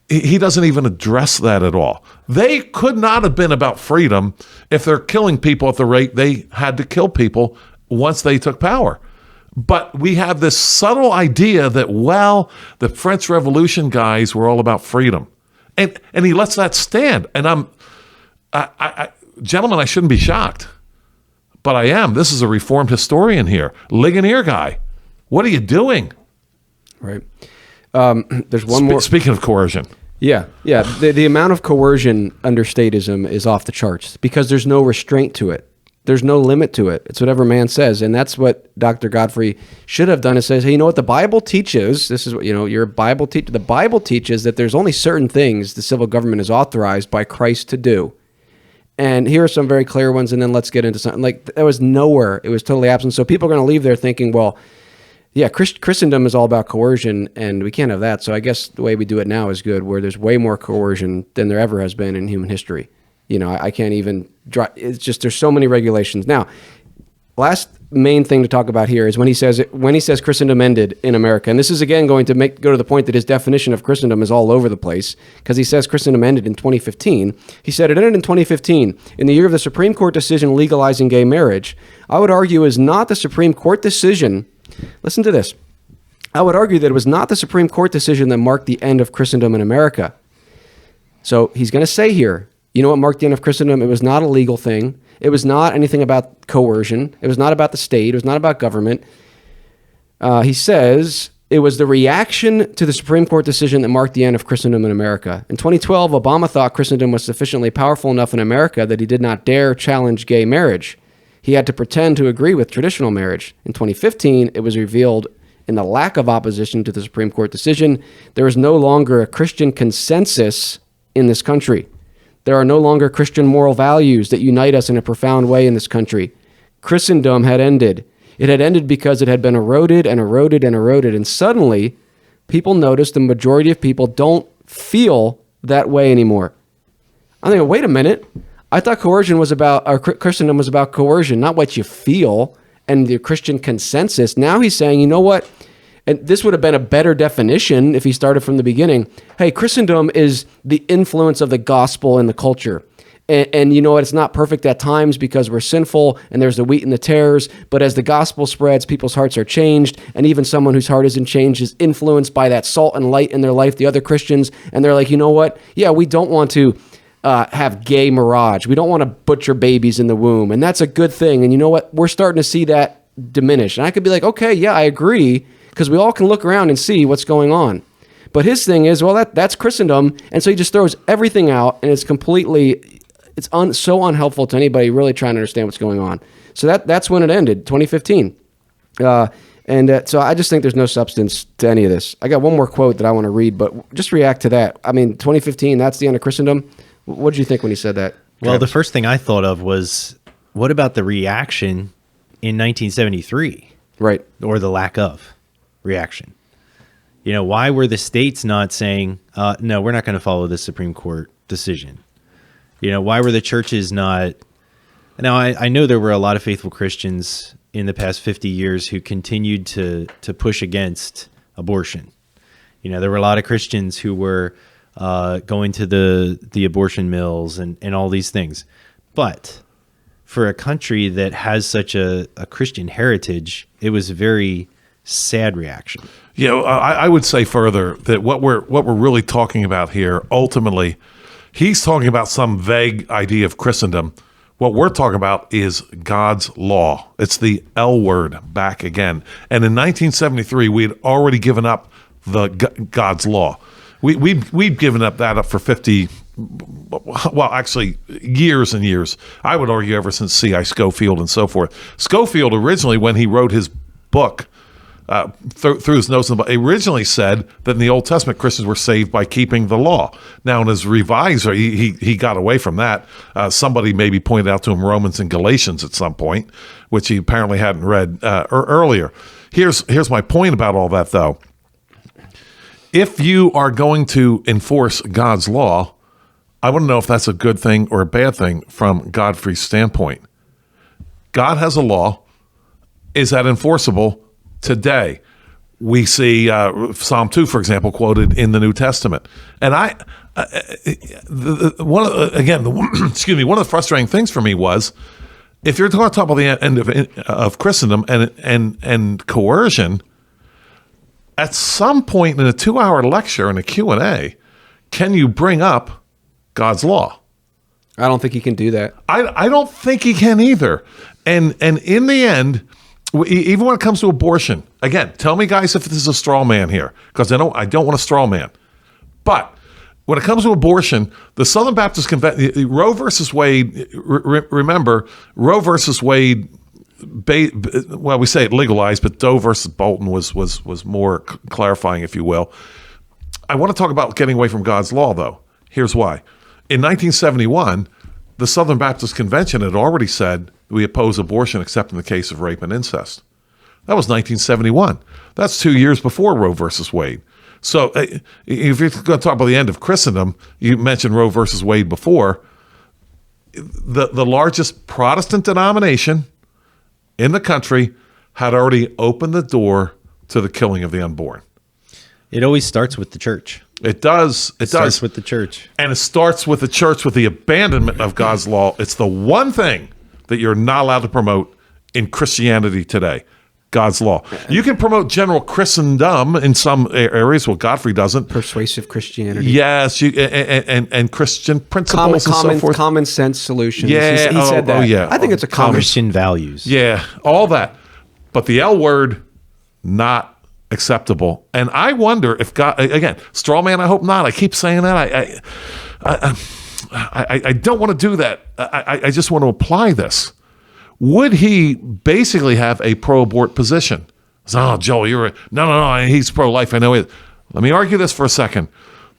He doesn't even address that at all. They could not have been about freedom if they're killing people at the rate they had to kill people once they took power. But we have this subtle idea that, well, the French Revolution guys were all about freedom. And he lets that stand. And gentlemen, I shouldn't be shocked, but I am. This is a Reformed historian here, Ligonier guy. What are you doing? Right. There's one more. Speaking of coercion. Yeah. The amount of coercion under statism is off the charts because there's no restraint to it. There's no limit to it. It's whatever man says. And that's what Dr. Godfrey should have done, is says, hey, you know what the Bible teaches? This is what, you're a Bible teacher. The Bible teaches that there's only certain things the civil government is authorized by Christ to do. And here are some very clear ones, and then let's get into something. Like, that was nowhere. It was totally absent. So people are going to leave there thinking, well, yeah, Christendom is all about coercion, and we can't have that. So I guess the way we do it now is good, where there's way more coercion than there ever has been in human history. I can't even draw. It's just there's so many regulations. Now, last main thing to talk about here is when he says Christendom ended in America. And this is, again, going to go to the point that his definition of Christendom is all over the place, because he says Christendom ended in 2015. He said it ended in 2015, in the year of the Supreme Court decision legalizing gay marriage. I would argue is not the Supreme Court decision. Listen to this. I would argue that it was not the Supreme Court decision that marked the end of Christendom in America. So he's going to say here, you know what marked the end of Christendom? It was not a legal thing. It was not anything about coercion. It was not about the state. It was not about government. He says it was the reaction to the Supreme Court decision that marked the end of Christendom in America. In 2012, Obama thought Christendom was sufficiently powerful enough in America that he did not dare challenge gay marriage. He had to pretend to agree with traditional marriage. In 2015, it was revealed in the lack of opposition to the Supreme Court decision, there is no longer a Christian consensus in this country. There are no longer Christian moral values that unite us in a profound way in this country. Christendom had ended. It had ended because it had been eroded and eroded and eroded. And suddenly, people noticed the majority of people don't feel that way anymore. I'm thinking, wait a minute. I thought Christendom was about coercion, not what you feel and the Christian consensus. Now he's saying, you know what? And this would have been a better definition if he started from the beginning. Hey, Christendom is the influence of the gospel in the culture. And you know what? It's not perfect at times because we're sinful and there's the wheat and the tares. But as the gospel spreads, people's hearts are changed. And even someone whose heart isn't changed is influenced by that salt and light in their life, the other Christians. And they're like, you know what? Yeah, we don't want to have gay mirage. We don't want to butcher babies in the womb. And that's a good thing. And you know what? We're starting to see that diminish. And I could be like, okay, yeah, I agree. Because we all can look around and see what's going on. But his thing is, well, that's Christendom. And so he just throws everything out, and it's completely, so unhelpful to anybody really trying to understand what's going on. So that's when it ended, 2015. So I just think there's no substance to any of this. I got one more quote that I want to read, but just react to that. I mean, 2015, that's the end of Christendom. What did you think when he said that? Well, the first thing I thought of was, what about the reaction in 1973? Right. Or the lack of reaction. Why were the states not saying, no, we're not going to follow the Supreme Court decision? Why were the churches not? Now, I know there were a lot of faithful Christians in the past 50 years who continued to push against abortion. There were a lot of Christians who were going to the abortion mills and all these things. But for a country that has such a Christian heritage, it was a very sad reaction. I would say further that what we're really talking about here, ultimately, he's talking about some vague idea of Christendom. What we're talking about is God's law. It's the L word back again. And in 1973, we had already given up the God's law. We'd given that up for 50, well, actually, years and years. I would argue ever since C.I. Scofield and so forth. Scofield originally, when he wrote his book, through his notes, he originally said that in the Old Testament, Christians were saved by keeping the law. Now, in his revised, he got away from that. Somebody maybe pointed out to him Romans and Galatians at some point, which he apparently hadn't read earlier. Here's my point about all that, though. If you are going to enforce God's law, I want to know if that's a good thing or a bad thing from Godfrey's standpoint. God has a law. Is that enforceable today? We see Psalm 2, for example, quoted in the New Testament. And one of the frustrating things for me was, if you're going to talk about the end of Christendom and coercion, at some point in a 2-hour lecture and a Q&A, can you bring up God's law? I don't think he can do that. I don't think he can either. And in the end, even when it comes to abortion, again, tell me, guys, if this is a straw man here, because I don't want a straw man. But when it comes to abortion, the Southern Baptist Convention, Roe versus Wade, remember, Roe versus Wade, well, we say it legalized, but Doe versus Bolton was more clarifying, if you will. I want to talk about getting away from God's law, though. Here's why. In 1971, the Southern Baptist Convention had already said we oppose abortion except in the case of rape and incest. That was 1971. That's 2 years before Roe versus Wade. So if you're going to talk about the end of Christendom, you mentioned Roe versus Wade before. The largest Protestant denomination in the country had already opened the door to the killing of the unborn. It always starts with the church. It does. It starts does. with the church. And it starts with the church, with the abandonment of God's law. It's the one thing that you're not allowed to promote in Christianity today. God's law. You can promote general Christendom in some areas. Well, Godfrey doesn't. Persuasive Christianity. Yes, and Christian principles and so forth. Common sense solutions. Yeah, he said that. yeah. I think it's a common. Christian values. Yeah, all that. But the L word, not acceptable. And I wonder if God, again, straw man, I hope not. I keep saying that. I don't want to do that. I just want to apply this. Would he basically have a pro-abort position? Oh, Joel, no, he's pro-life. I know it. Let me argue this for a second.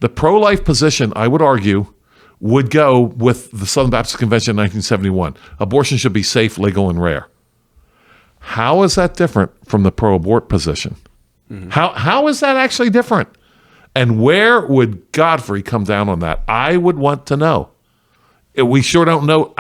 The pro-life position, I would argue, would go with the Southern Baptist Convention in 1971. Abortion should be safe, legal, and rare. How is that different from the pro-abort position? Mm-hmm. How is that actually different? And where would Godfrey come down on that? I would want to know. We sure don't know.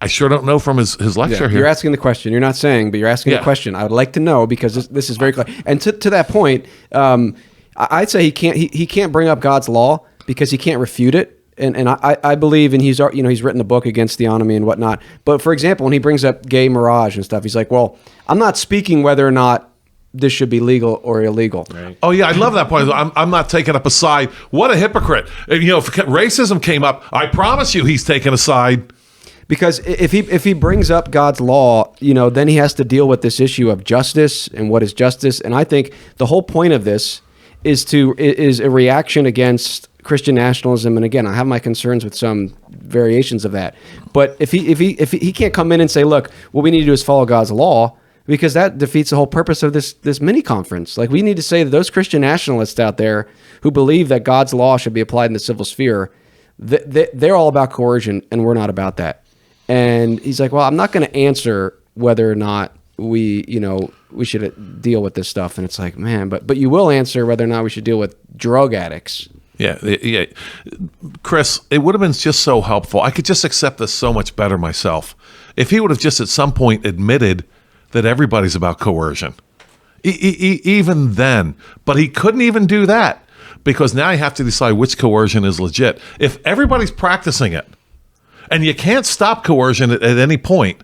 I sure don't know from his lecture here. You're asking the question. You're not saying, but you're asking the question. I would like to know, because this is very clear. And to that point, I'd say he can't bring up God's law because he can't refute it. And I believe, and he's written a book against theonomy and whatnot. But for example, when he brings up gay mirage and stuff, he's like, well, I'm not speaking whether or not this should be legal or illegal. Right. Oh yeah, I love that point. I'm not taking up a side. What a hypocrite! If racism came up, I promise you, he's taking a side. Because if he brings up God's law, then he has to deal with this issue of justice and what is justice. And I think the whole point of this is a reaction against Christian nationalism. And again, I have my concerns with some variations of that. But if he can't come in and say, look, what we need to do is follow God's law, because that defeats the whole purpose of this mini conference. Like, we need to say that those Christian nationalists out there who believe that God's law should be applied in the civil sphere, they're all about coercion, and we're not about that. And he's like, well, I'm not going to answer whether or not we should deal with this stuff. And it's like, man, but you will answer whether or not we should deal with drug addicts. Yeah. Chris, it would have been just so helpful. I could just accept this so much better myself if he would have just at some point admitted that everybody's about coercion. Even then. But he couldn't even do that, because now you have to decide which coercion is legit. If everybody's practicing it, and you can't stop coercion at any point,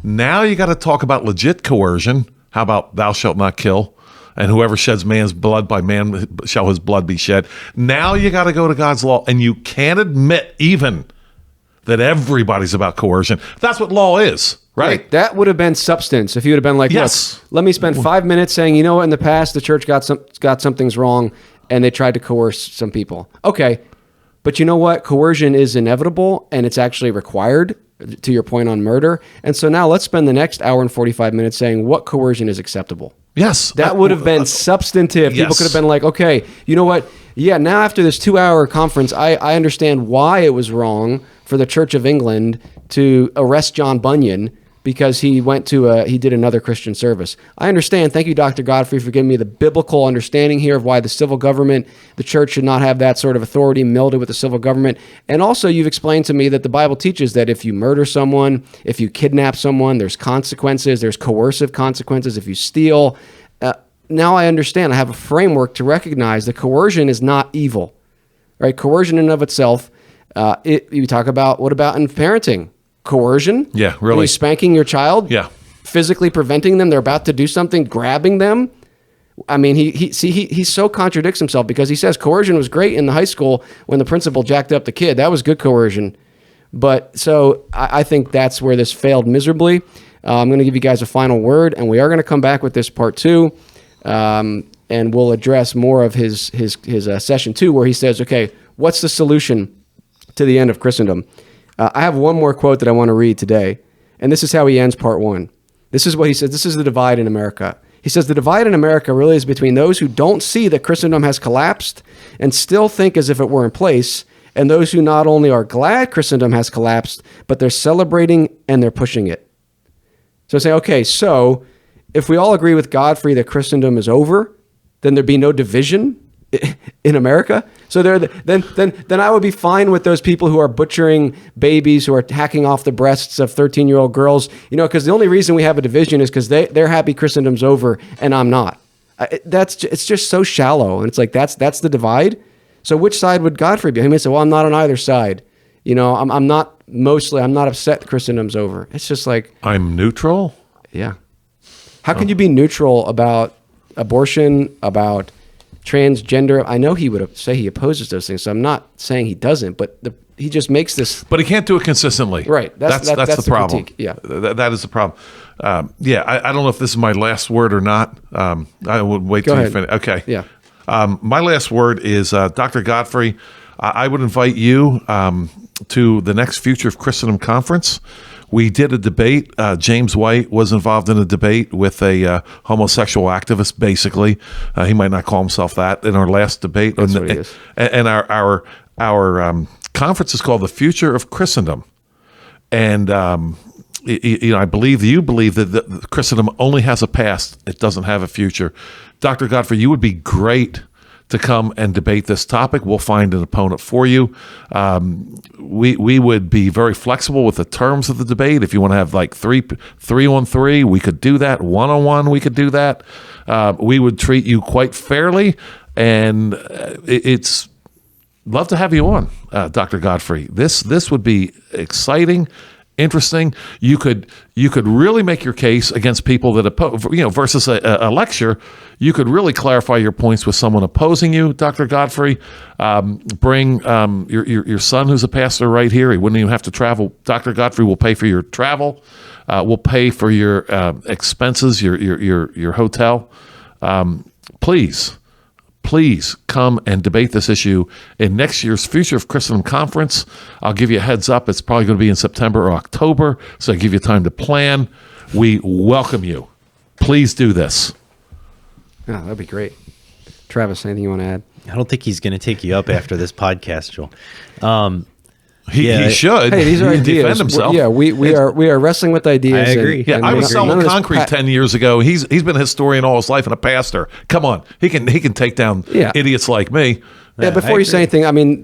now you got to talk about legit coercion. How about thou shalt not kill? And whoever sheds man's blood, by man shall his blood be shed. Now you got to go to God's law, and you can't admit even that everybody's about coercion. That's what law is, right? That would have been substance if you would have been like, yes, look, let me spend 5 minutes saying, what, in the past the church got some things wrong, and they tried to coerce some people. Okay. But you know what? Coercion is inevitable, and it's actually required, to your point on murder. And so now let's spend the next hour and 45 minutes saying what coercion is acceptable. Yes. That would have been substantive. Yes. People could have been like, okay, you know what? Yeah, now after this 2-hour conference, I understand why it was wrong for the Church of England to arrest John Bunyan because he did another Christian service. I understand. Thank you, Dr. Godfrey, for giving me the biblical understanding here of why the civil government, the church should not have that sort of authority melded with the civil government. And also you've explained to me that the Bible teaches that if you murder someone, if you kidnap someone, there's consequences, there's coercive consequences if you steal. Now I understand. I have a framework to recognize that coercion is not evil, right? Coercion in and of itself. You talk about, what about in parenting? Coercion? Yeah, really. Are you spanking your child? Yeah. Physically preventing them, they're about to do something, grabbing them. I mean, he so contradicts himself, because he says coercion was great in the high school when the principal jacked up the kid. That was good coercion. But so I think that's where this failed miserably. I'm going to give you guys a final word, and we are going to come back with this part 2, and we'll address more of his session 2, where he says, okay, what's the solution to the end of Christendom? I have one more quote that I want to read today, and this is how he ends part 1. This is what he says. This is the divide in America. He says, the divide in America really is between those who don't see that Christendom has collapsed and still think as if it were in place, and those who not only are glad Christendom has collapsed, but they're celebrating and they're pushing it. So I say, okay, so if we all agree with Godfrey that Christendom is over, then there'd be no division in America. So then I would be fine with those people who are butchering babies, who are hacking off the breasts of 13-year-old girls, because the only reason we have a division is because they're happy Christendom's over and I'm not. It's just so shallow. And it's like, that's the divide. So which side would Godfrey be? He may say, well, I'm not on either side. I'm not upset Christendom's over. It's just like, I'm neutral. Yeah. How can you be neutral about abortion, about transgender? I know he would say he opposes those things, so I'm not saying he doesn't, but he just makes this. But he can't do it consistently. Right. That's the problem. Critique. Yeah. That is the problem. I don't know if this is my last word or not. I would wait till you finish. Okay. Yeah. My last word is Dr. Godfrey. I would invite you to the next Future of Christendom conference. We did a debate. James White was involved in a debate with a homosexual activist, basically. He might not call himself that in our last debate. That's what he is. And our conference is called the Future of Christendom. And I believe you believe that Christendom only has a past. It doesn't have a future. Dr. Godfrey, you would be great to come and debate this topic. We'll find an opponent for you. We would be very flexible with the terms of the debate. If you want to have like 3-on-3, we could do that. 1-on-1, we could do that. We would treat you quite fairly, and it's love to have you on, Dr. Godfrey. This would be exciting, interesting. You could really make your case against people that oppose, versus a lecture. You could really clarify your points with someone opposing you, Dr. Godfrey. Bring your son, who's a pastor, right here. He wouldn't even have to travel. Dr. Godfrey will pay for your travel. We'll pay for your expenses, your hotel. Please come and debate this issue in next year's Future of Christendom Conference. I'll give you a heads up. It's probably going to be in September or October, so I give you time to plan. We welcome you. Please do this. Yeah, that'd be great. Travis, anything you want to add? I don't think he's going to take you up after this podcast, Joel. He should. Hey, these are He ideas. defend himself. We are wrestling with ideas. I agree. I was selling concrete 10 years ago. He's been a historian all his life and a pastor. Come on, he can take down idiots like me. Yeah, before you say anything, I mean,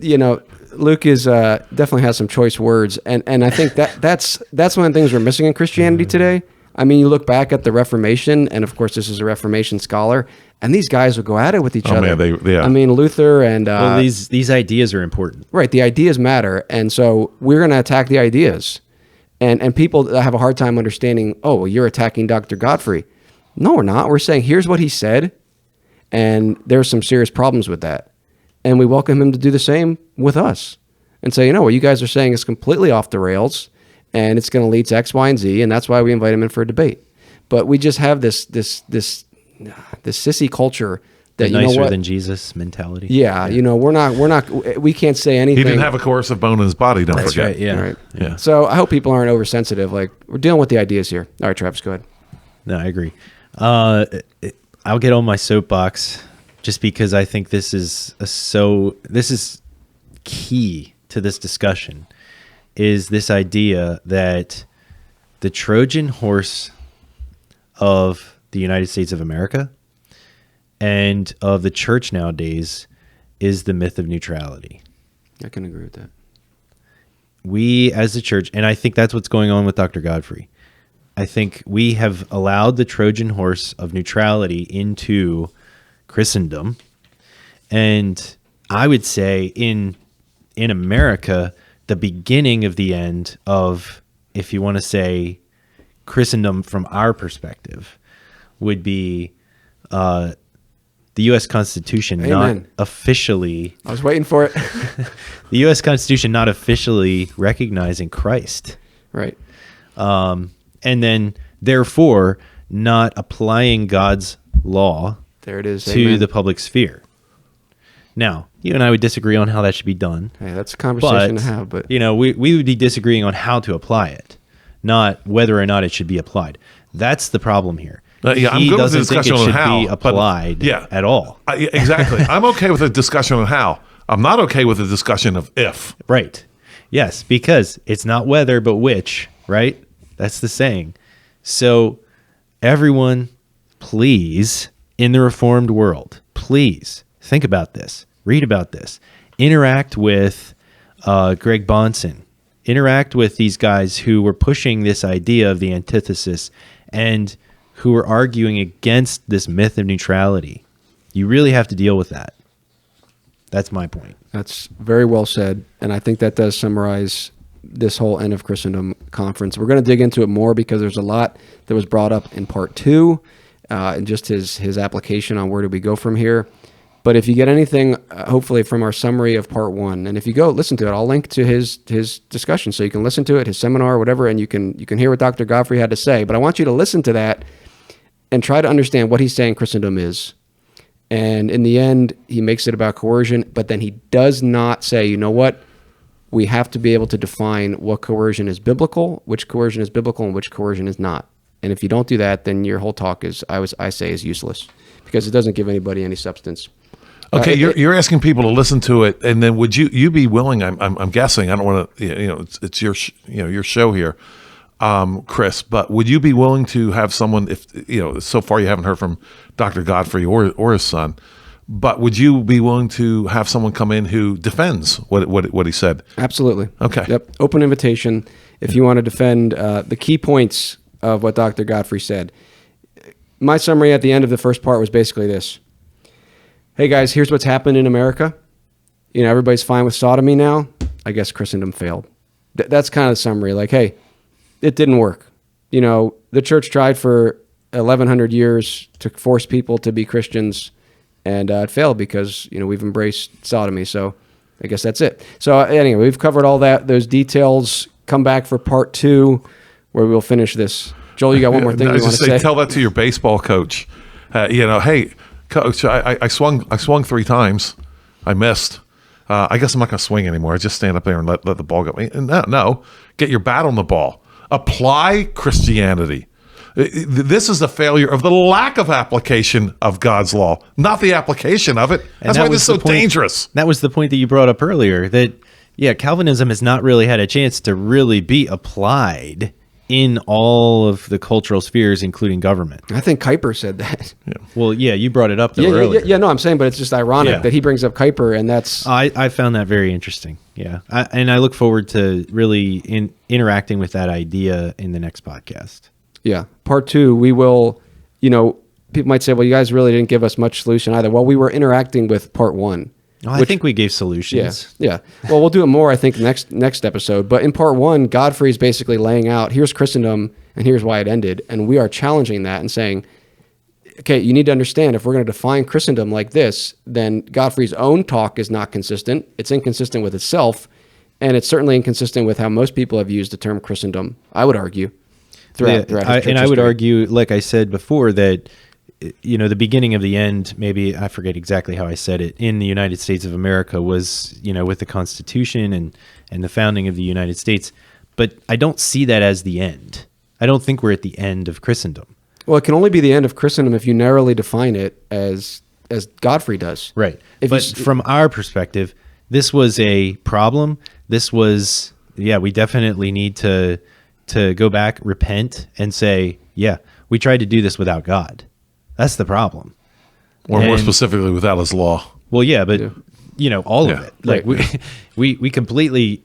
Luke is definitely has some choice words, and I think that's one of the things we're missing in Christianity today. I mean, you look back at the Reformation, and of course, this is a Reformation scholar, and these guys would go at it with each other. Man, I mean, Luther and these ideas are important, right? The ideas matter, and so we're going to attack the ideas, and people have a hard time understanding. Oh, well, you're attacking Dr. Godfrey. No, we're not. We're saying here's what he said, and there's some serious problems with that, and we welcome him to do the same with us, and say, what you guys are saying is completely off the rails. And it's going to lead to X, Y, and Z, and that's why we invite him in for a debate. But we just have this sissy culture that the nicer than Jesus mentality. Yeah, we can't say anything. He didn't have a coercive bone in his body. Don't forget. Right, yeah. Right. Yeah. So I hope people aren't oversensitive. Like, we're dealing with the ideas here. All right, Travis, go ahead. No, I agree. I'll get on my soapbox just because I think this is key to this discussion. Is this idea that the Trojan horse of the United States of America and of the church nowadays is the myth of neutrality. I can agree with that. We as a church, and I think that's what's going on with Dr. Godfrey. I think we have allowed the Trojan horse of neutrality into Christendom. And I would say in America, the beginning of the end of, if you want to say Christendom from our perspective, would be the U.S. Constitution. Amen. Not officially. I was waiting for it. The U.S. Constitution not officially recognizing Christ. Right. And then, therefore, not applying God's law There it is. to Amen. the public sphere. Now, you and I would disagree on how that should be done. Hey, that's a conversation But, to have. But you know, we would be disagreeing on how to apply it, not whether or not it should be applied. That's the problem here. Yeah, I'm He good with the doesn't think discussion it on should how, be but- applied yeah. at all. Yeah, exactly. I'm okay with a discussion on how. I'm not okay with a discussion of if. Right. Yes, because it's not whether, but which, right? That's the saying. So everyone, please, in the Reformed world, please think about this. Read about this. Interact with Greg Bonson. Interact with these guys who were pushing this idea of the antithesis and who were arguing against this myth of neutrality. You really have to deal with that. That's my point. that's very well said. And I think that does summarize this whole End of Christendom conference. We're going to dig into it more because there's a lot that was brought up in part 2 and just his application on where do we go from here. But if you get anything, hopefully, from our summary of part 1, and if you go listen to it, I'll link to his discussion so you can listen to it, his seminar, whatever, and you can hear what Dr. Godfrey had to say. But I want you to listen to that and try to understand what he's saying Christendom is. And in the end, he makes it about coercion, but then he does not say, you know what? We have to be able to define what coercion is biblical, which coercion is biblical, and which coercion is not. And if you don't do that, then your whole talk is useless because it doesn't give anybody any substance. Okay, you're asking people to listen to it, and then would you be willing? I'm guessing. I don't want to. It's your your show here, Chris. But would you be willing to have someone? If so far you haven't heard from Dr. Godfrey or his son, but would you be willing to have someone come in who defends what he said? Absolutely. Okay. Yep. Open invitation. If you want to defend the key points of what Dr. Godfrey said. My summary at the end of the first part was basically this. Hey guys, here's what's happened in America. Everybody's fine with sodomy now. I guess Christendom failed. That's kind of the summary. Like, hey, it didn't work. The church tried for 1,100 years to force people to be Christians, and it failed because, we've embraced sodomy. So I guess that's it. So anyway, we've covered all those details. Come back for part 2 where we'll finish this. Joel, you got one more thing you want to say? Tell that to your baseball coach. Hey, coach, I swung 3 times. I missed. I guess I'm not going to swing anymore. I just stand up there and let the ball go. No, get your bat on the ball. Apply Christianity. This is a failure of the lack of application of God's law, not the application of it. That's why this is so dangerous. That was the point that you brought up earlier, that, Calvinism has not really had a chance to really be applied in all of the cultural spheres, including government. I think Kuyper said that. Yeah. Well, you brought it up though earlier. No, I'm saying, but it's just ironic that he brings up Kuyper, and that's... I found that very interesting, and I look forward to really interacting with that idea in the next podcast. Yeah. Part 2, we will, people might say, well, you guys really didn't give us much solution either. Well, we were interacting with part 1. I think we gave solutions. Yeah. Well, we'll do it more, I think, next episode. But in part 1, Godfrey's basically laying out, here's Christendom, and here's why it ended. And we are challenging that and saying, okay, you need to understand, if we're going to define Christendom like this, then Godfrey's own talk is not consistent. It's inconsistent with itself, and it's certainly inconsistent with how most people have used the term Christendom, I would argue, throughout his church and I would history. argue, like I said before, that the beginning of the end, maybe I forget exactly how I said it, in the United States of America was, with the Constitution and the founding of the United States. But I don't see that as the end. I don't think we're at the end of Christendom. Well, it can only be the end of Christendom if you narrowly define it as Godfrey does. Right. If but from our perspective, this was a problem. This was, we definitely need to to go back, repent, and say, yeah, we tried to do this without God. That's the problem. Or more And- specifically, without his law. Well, yeah, but all Yeah. of it. Like we completely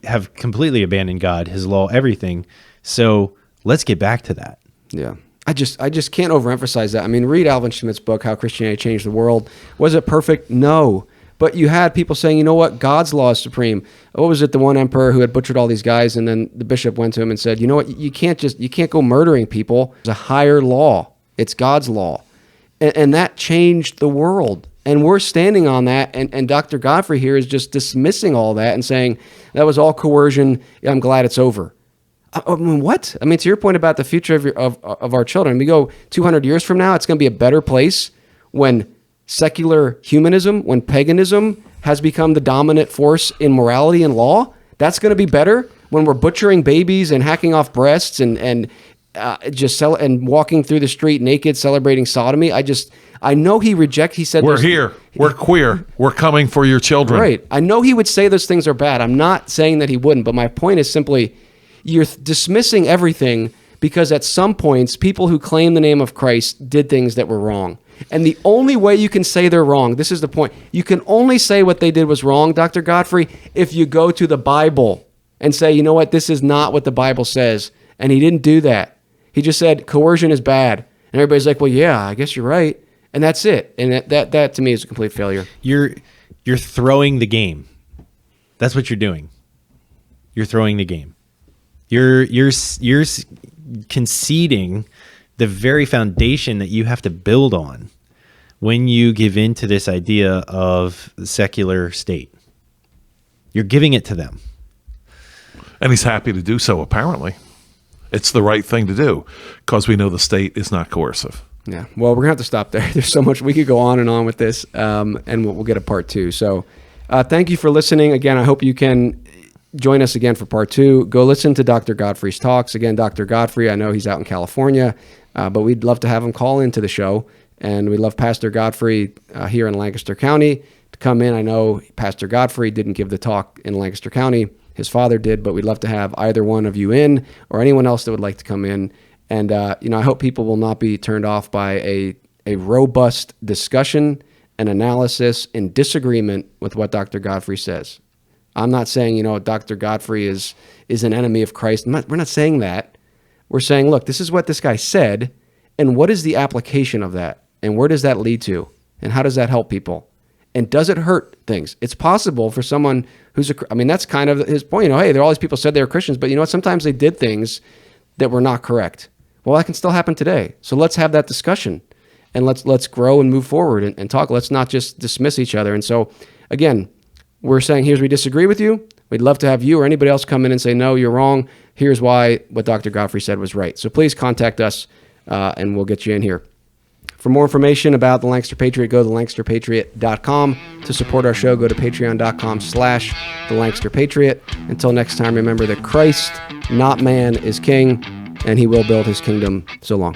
abandoned God, his law, everything. So let's get back to that. Yeah. I just can't overemphasize that. I mean, read Alvin Schmidt's book, How Christianity Changed the World. Was it perfect? No. But you had people saying, you know what? God's law is supreme. What was it? The one emperor who had butchered all these guys, and then the bishop went to him and said, you know what? You can't go murdering people. There's a higher law. It's God's law. And that changed the world. And we're standing on that. And Dr. Godfrey here is just dismissing all that and saying, that was all coercion. I'm glad it's over. I mean, what? I mean, to your point about the future of our children, we go 200 years from now, it's going to be a better place when secular humanism, when paganism has become the dominant force in morality and law. That's going to be better when we're butchering babies and hacking off breasts and walking through the street naked, celebrating sodomy. I know he said, We're here. We're queer. We're coming for your children. Right. I know he would say those things are bad. I'm not saying that he wouldn't, but my point is simply, you're dismissing everything because at some points, people who claim the name of Christ did things that were wrong. And the only way you can say they're wrong, this is the point, you can only say what they did was wrong, Dr. Godfrey, if you go to the Bible and say, you know what, this is not what the Bible says. And he didn't do that. He just said coercion is bad. And everybody's like, well, yeah, I guess you're right. And that's it. And that to me is a complete failure. You're throwing the game. That's what you're doing. You're throwing the game. You're conceding the very foundation that you have to build on when you give in to this idea of the secular state. You're giving it to them. And he's happy to do so, apparently. It's the right thing to do because we know the state is not coercive. Yeah. Well, we're going to have to stop there. There's so much. We could go on and on with this, and we'll get a part 2. So thank you for listening. Again, I hope you can join us again for part 2. Go listen to Dr. Godfrey's talks. Again, Dr. Godfrey, I know he's out in California, but we'd love to have him call into the show. And we love Pastor Godfrey here in Lancaster County to come in. I know Pastor Godfrey didn't give the talk in Lancaster County. His father did, but we'd love to have either one of you in or anyone else that would like to come in. And, I hope people will not be turned off by a robust discussion and analysis in disagreement with what Dr. Godfrey says. I'm not saying, Dr. Godfrey is an enemy of Christ. We're not saying that. We're saying, look, this is what this guy said, and what is the application of that? And where does that lead to? And how does that help people? And does it hurt things? It's possible for someone who's that's kind of his point. Hey, all these people said they were Christians, but sometimes they did things that were not correct. Well, that can still happen today. So let's have that discussion, and let's grow and move forward and talk. Let's not just dismiss each other. And so, again, we're saying, here's we disagree with you. We'd love to have you or anybody else come in and say, no, you're wrong. Here's why what Dr. Godfrey said was right. So please contact us, and we'll get you in here. For more information about the Lancaster Patriot, go to lancasterpatriot.com. To support our show, go to patreon.com/the Lancaster Patriot. Until next time, remember that Christ, not man, is king, and he will build his kingdom. So long.